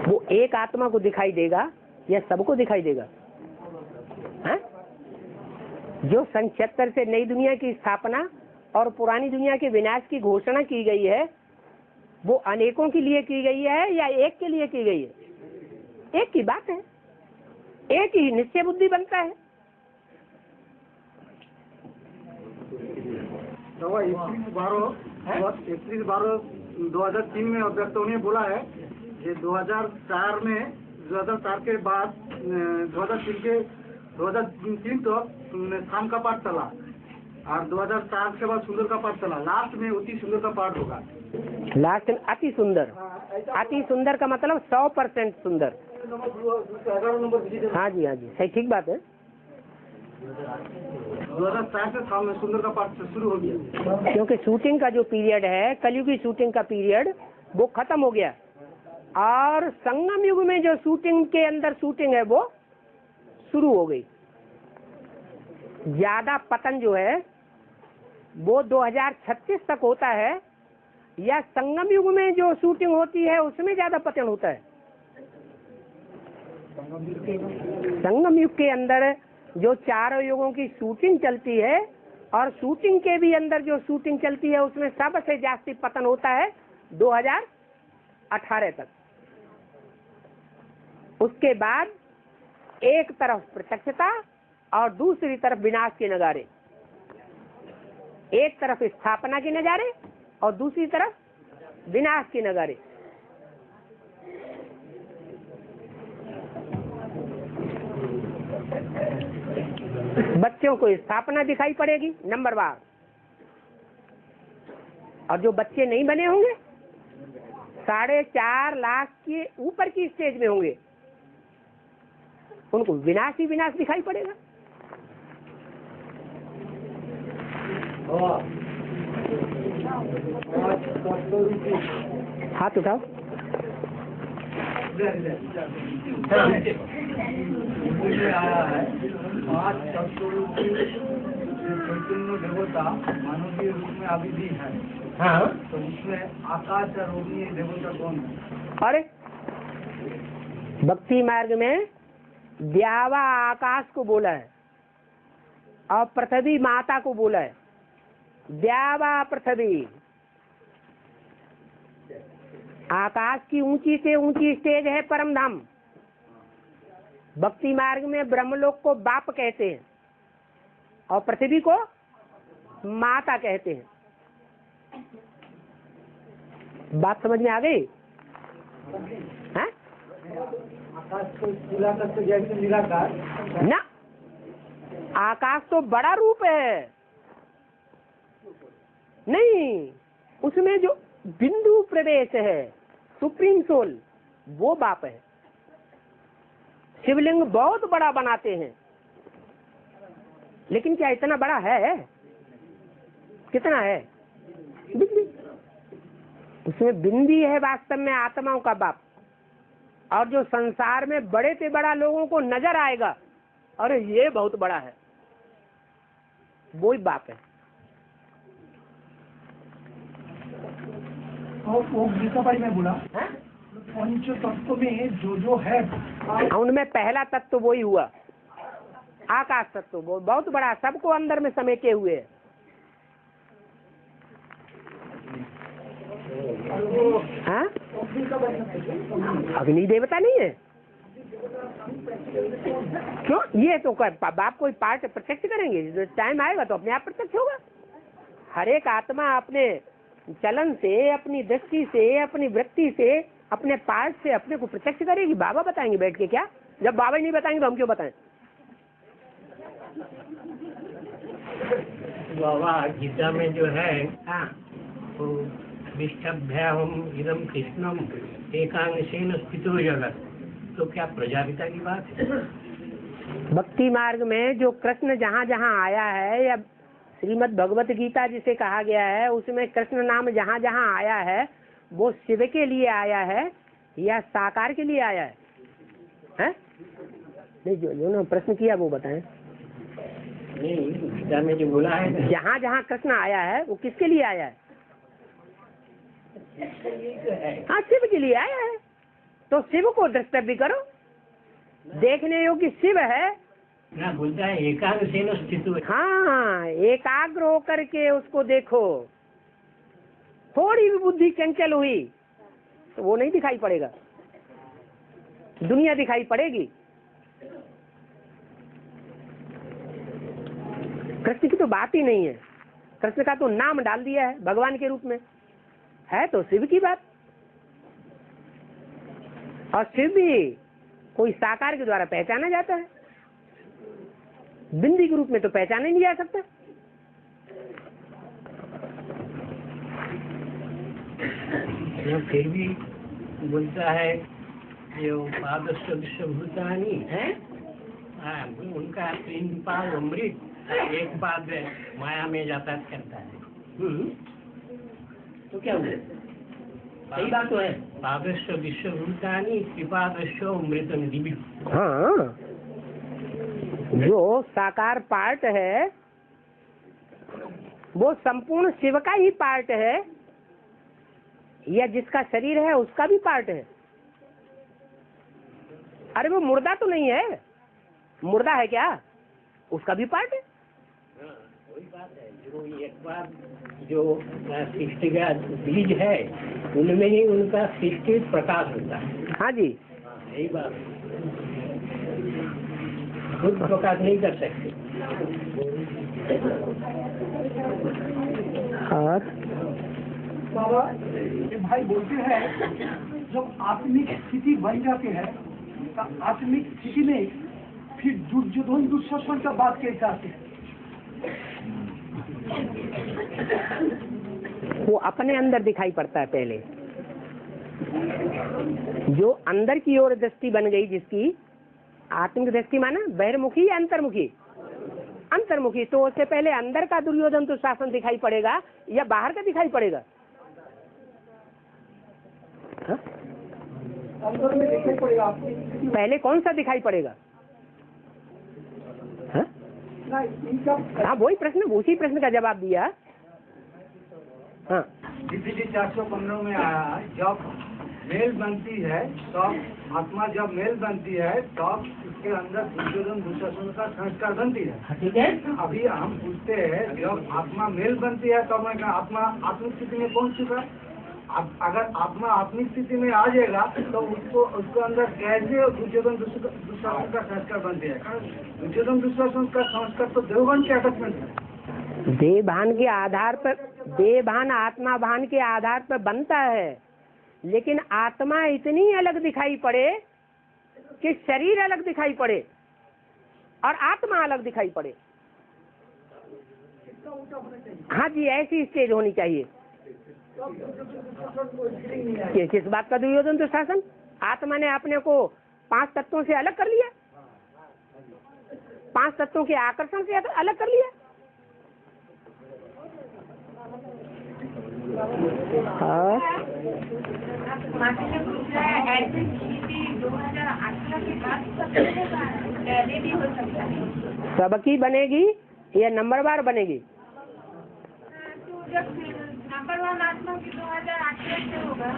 वो एक आत्मा को दिखाई देगा या सबको दिखाई देगा? हाँ? जो सन 76 से नई दुनिया की स्थापना और पुरानी दुनिया के विनाश की घोषणा की गई है, वो अनेकों के लिए की गई है या एक के लिए की गई है? एक की बात है, एक ही निश्चय बुद्धि बनता है। तो 31/12/2003 में अध्यक्षों ने बोला है कि 2004 के बाद 2003 तक शाम का पाठ चला और 2004 के बाद सुंदर का पाठ चला। लास्ट में अति सुंदर का पाठ होगा। लास्ट में अति सुंदर। अति सुंदर का मतलब 100% सुंदर। 11 नंबर। हाँ जी, हाँ जी, सही, ठीक बात है। 2004 से शाम में सुंदर का पाठ शुरू हो गया, क्योंकि शूटिंग का जो पीरियड है, कलयुगी शूटिंग का पीरियड, वो खत्म हो गया और संगम युग में जो शूटिंग के अंदर शूटिंग है वो शुरू हो गई। ज्यादा पतन जो है वो 2036 तक होता है या संगम युग में जो शूटिंग होती है उसमें ज्यादा पतन होता है? संगम युग के अंदर जो चारों युगों की शूटिंग चलती है और शूटिंग के भी अंदर जो शूटिंग चलती है उसमें सबसे जास्ती पतन होता है 2018 तक। उसके बाद एक तरफ प्रत्यक्षता और दूसरी तरफ विनाश के नजारे। एक तरफ स्थापना के नजारे और दूसरी तरफ विनाश के नजारे। बच्चों को स्थापना दिखाई पड़ेगी नंबरवार, और जो बच्चे नहीं बने होंगे 4.5 लाख के ऊपर की स्टेज में होंगे, उनको विनाश ही विनाश दिखाई पड़ेगा। हाथ उठाओ। आया है 5 चतुर्मुखी चैतन्य देवता मानवीय रूप में अभी भी है। हाँ, तो उसमें आकाश आरोही देवता कौन है? अरे भक्ति मार्ग में द्यावा आकाश को बोला है और पृथ्वी माता को बोला है। द्यावा पृथ्वी, आकाश की ऊंची से ऊंची स्टेज है परम धाम। भक्ति मार्ग में ब्रह्मलोक को बाप कहते हैं और पृथ्वी को माता कहते हैं। बात समझ में आ गई? हैं? आकाश को निराकार से जैसे निराकार ना, आकाश तो बड़ा रूप है, नहीं, उसमें जो बिंदु प्रवेश है, सुप्रीम सोल, वो बाप है। शिवलिंग बहुत बड़ा बनाते हैं, लेकिन क्या इतना बड़ा है? कितना है? बिंदी। उसमें बिंदी है वास्तव में आत्माओं का बाप। और जो संसार में बड़े से बड़ा लोगों को नजर आएगा, अरे ये बहुत बड़ा है, वो ही बाप है। और वो गीता भाई में बोला पंच तत्व में जो है उनमें पहला तत्व वही हुआ, आकाश तत्व। वो बहुत बड़ा, सबको अंदर में समेटे हुए है। हाँ? अग्नि देवता नहीं है क्यों? ये तो बाप कोई पार्ट प्रत्यक्ष करेंगे, टाइम आएगा तो अपने आप प्रत्यक्ष होगा। हर एक आत्मा अपने चलन से, अपनी दृष्टि से, अपनी वृत्ति से, अपने पार्ट से अपने को प्रत्यक्ष करेगी। बाबा बताएंगे बैठ के क्या? जब बाबा ही नहीं बताएंगे तो हम क्यों बताएं? बाबा गीता में जो है, हाँ, तो विष्ठभ्याम इदम कृष्णम एकांशेन स्थितो जगत, तो क्या प्रजापिता की बात है? भक्ति मार्ग में जो कृष्ण जहाँ जहाँ आया है, या श्रीमद् भगवत गीता जिसे कहा गया है, उसमें कृष्ण नाम जहाँ जहाँ आया है, वो शिव के लिए आया है या साकार के लिए आया है? हैं? नहीं, जो ना प्रश्न किया वो बताएं। नहीं, गीता में जो बोला है, जहाँ जहाँ कृष्ण आया है वो किसके लिए आया है? हाँ, शिव के लिए आया है। तो शिव को द्रष्टव्य करो, देखने योग्य शिव है ना, बोलता है एकांशेन स्थितो। हाँ, एकाग्र होकर के उसको देखो। थोड़ी भी बुद्धि चंचल हुई तो वो नहीं दिखाई पड़ेगा, दुनिया दिखाई पड़ेगी। कृष्ण की तो बात ही नहीं है। कृष्ण का तो नाम डाल दिया है भगवान के रूप में, है तो शिव की बात। और शिव भी कोई साकार के द्वारा पहचाना जाता है, बिंदी के रूप में तो पहचाना ही नहीं जा सकता। फिर भी बोलता है जो पादस्थ विश्वभूतानी है, उनका 3 पाद अमृत, 1 पाद माया में यातायात करता है। तो क्या हुआ? सही बात तो है। पादस्थ विश्वभूतानी त्रिपादस्थ अमृत दिव्य। हाँ, जो साकार पार्ट है वो संपूर्ण शिव का ही पार्ट है, या जिसका शरीर है उसका भी पार्ट है? अरे वो मुर्दा तो नहीं है, मुर्दा है क्या? उसका भी पार्ट है। वही बात है, जो एक बार जो सृष्टि का बीज है, उनमें ही उनका सृष्टि प्रकाश होता है। हाँ जी, यही बात, खुद प्रकाश नहीं कर सकते। और बाबा ये भाई बोलते हैं जब आत्मिक स्थिति बन जाती है तो आत्मिक स्थिति में फिर दुर्योधन दुशासन का बात कैसे आती है? वो अपने अंदर दिखाई पड़ता है। पहले जो अंदर की ओर दृष्टि बन गई, जिसकी आत्मिक दृष्टि माना बहिर्मुखी या अंतर्मुखी? अंतर्मुखी। तो उससे पहले अंदर का दुर्योधन तो शासन दिखाई पड़ेगा या बाहर का दिखाई पड़ेगा? हाँ? अंदर में दिखाई पड़ेगा। पहले कौन सा दिखाई पड़ेगा? हाँ? हाँ, वही प्रश्न, उसी प्रश्न का जवाब दिया। हाँ, DPD 415 में आया, जब मेल बनती है तब आत्मा, जब मेल बनती है तब उसके अंदर दुर्योधन दुशासन का संस्कार बनती है। ठीक है। अभी हम पूछते हैं, जब आत्मा मेल बनती है तब मैं आत्मा आत्मिक स्थिति में पहुंच चुका, अगर आत्मा अपनी स्थिति में आ जाएगा तो उसको अंदर कैसे दुर्योधन दुशासन का संस्कार बन जाएगा? दुर्योधन दुशासन का संस्कार तो देवगण के अटैचमेंट है। देवभान के आधार पर, देवभान आत्मा भान के आधार पर बनता है, लेकिन आत्मा इतनी अलग दिखाई पड़े कि शरीर अलग दिखाई पड़े और आत्मा अलग दिखाई पड़े। हाँ जी, ऐसी स्टेज होनी चाहिए। किस बात का दुर्योधन दुशासन? आत्मा ने अपने को 5 तत्वों से अलग कर लिया, 5 तत्वों के आकर्षण से अलग कर लिया। माता ने पूछा है ऐसे स्थिति 2018 के बाद पहले भी हो सकता है? सबकी बनेगी या नंबरवार बनेगी? तो जब नंबर 1 आत्मा की 2018 से होगा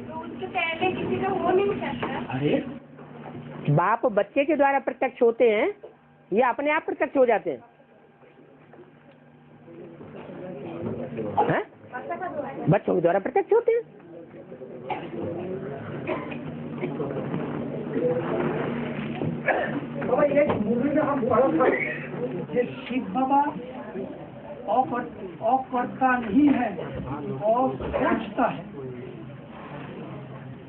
तो उसके पहले किसी का हो नहीं सकता। अरे बाप बच्चे के द्वारा प्रत्यक्ष होते हैं या अपने आप प्रत्यक्ष हो जाते हैं? बच्चों के द्वारा प्रत्यक्ष होते हैं। बाबा एक मूवी में हम पढ़ा था कि शिव बाबा अकर्ता नहीं है और सोचता है।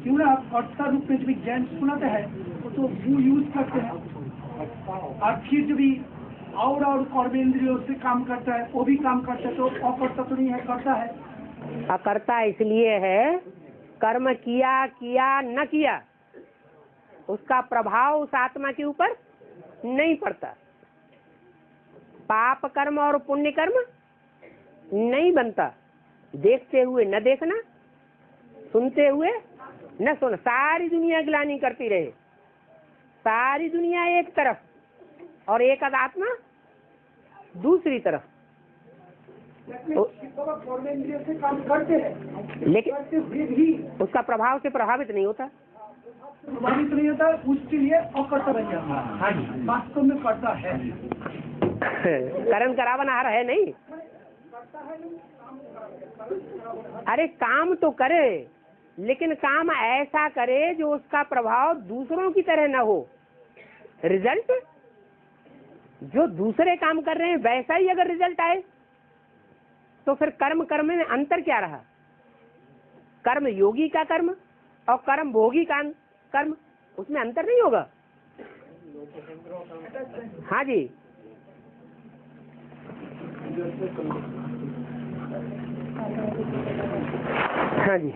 क्यों ना आप कर्ता रूप में जब ज्ञान सुनाते हैं तो वो यूज करते हैं, और फिर जब और कर्मेंद्रियों से काम करता है वो भी काम करता है, तो अकर्ता तो नहीं है, करता है। अकर्ता इसलिए है, कर्म किया न किया उसका प्रभाव उस आत्मा के ऊपर नहीं पड़ता। पाप कर्म और पुण्य कर्म नहीं बनता, देखते हुए न देखना, सुनते हुए न सुन। सारी दुनिया ग्लानि करती रहे, सारी दुनिया एक तरफ और एक आत्मा दूसरी तरफ। कर्मेंद्रियों से काम करते हैं, लेकिन भी उसका प्रभाव से प्रभावित नहीं होता। प्रभावित नहीं होता, उसके लिए अकर्ता बन जाता है। वास्तव में करता है। करण करावन हार है नहीं। अरे काम तो करे, लेकिन काम ऐसा करे जो उसका प्रभाव दूसरों की तरह न हो। रिजल्ट जो दूसरे काम कर रहे हैं वैसा ही अगर रिजल्ट आए तो फिर कर्म में अंतर क्या रहा? कर्म योगी का कर्म और कर्म भोगी का कर्म, उसमें अंतर नहीं होगा। हाँ जी, हाँ जी।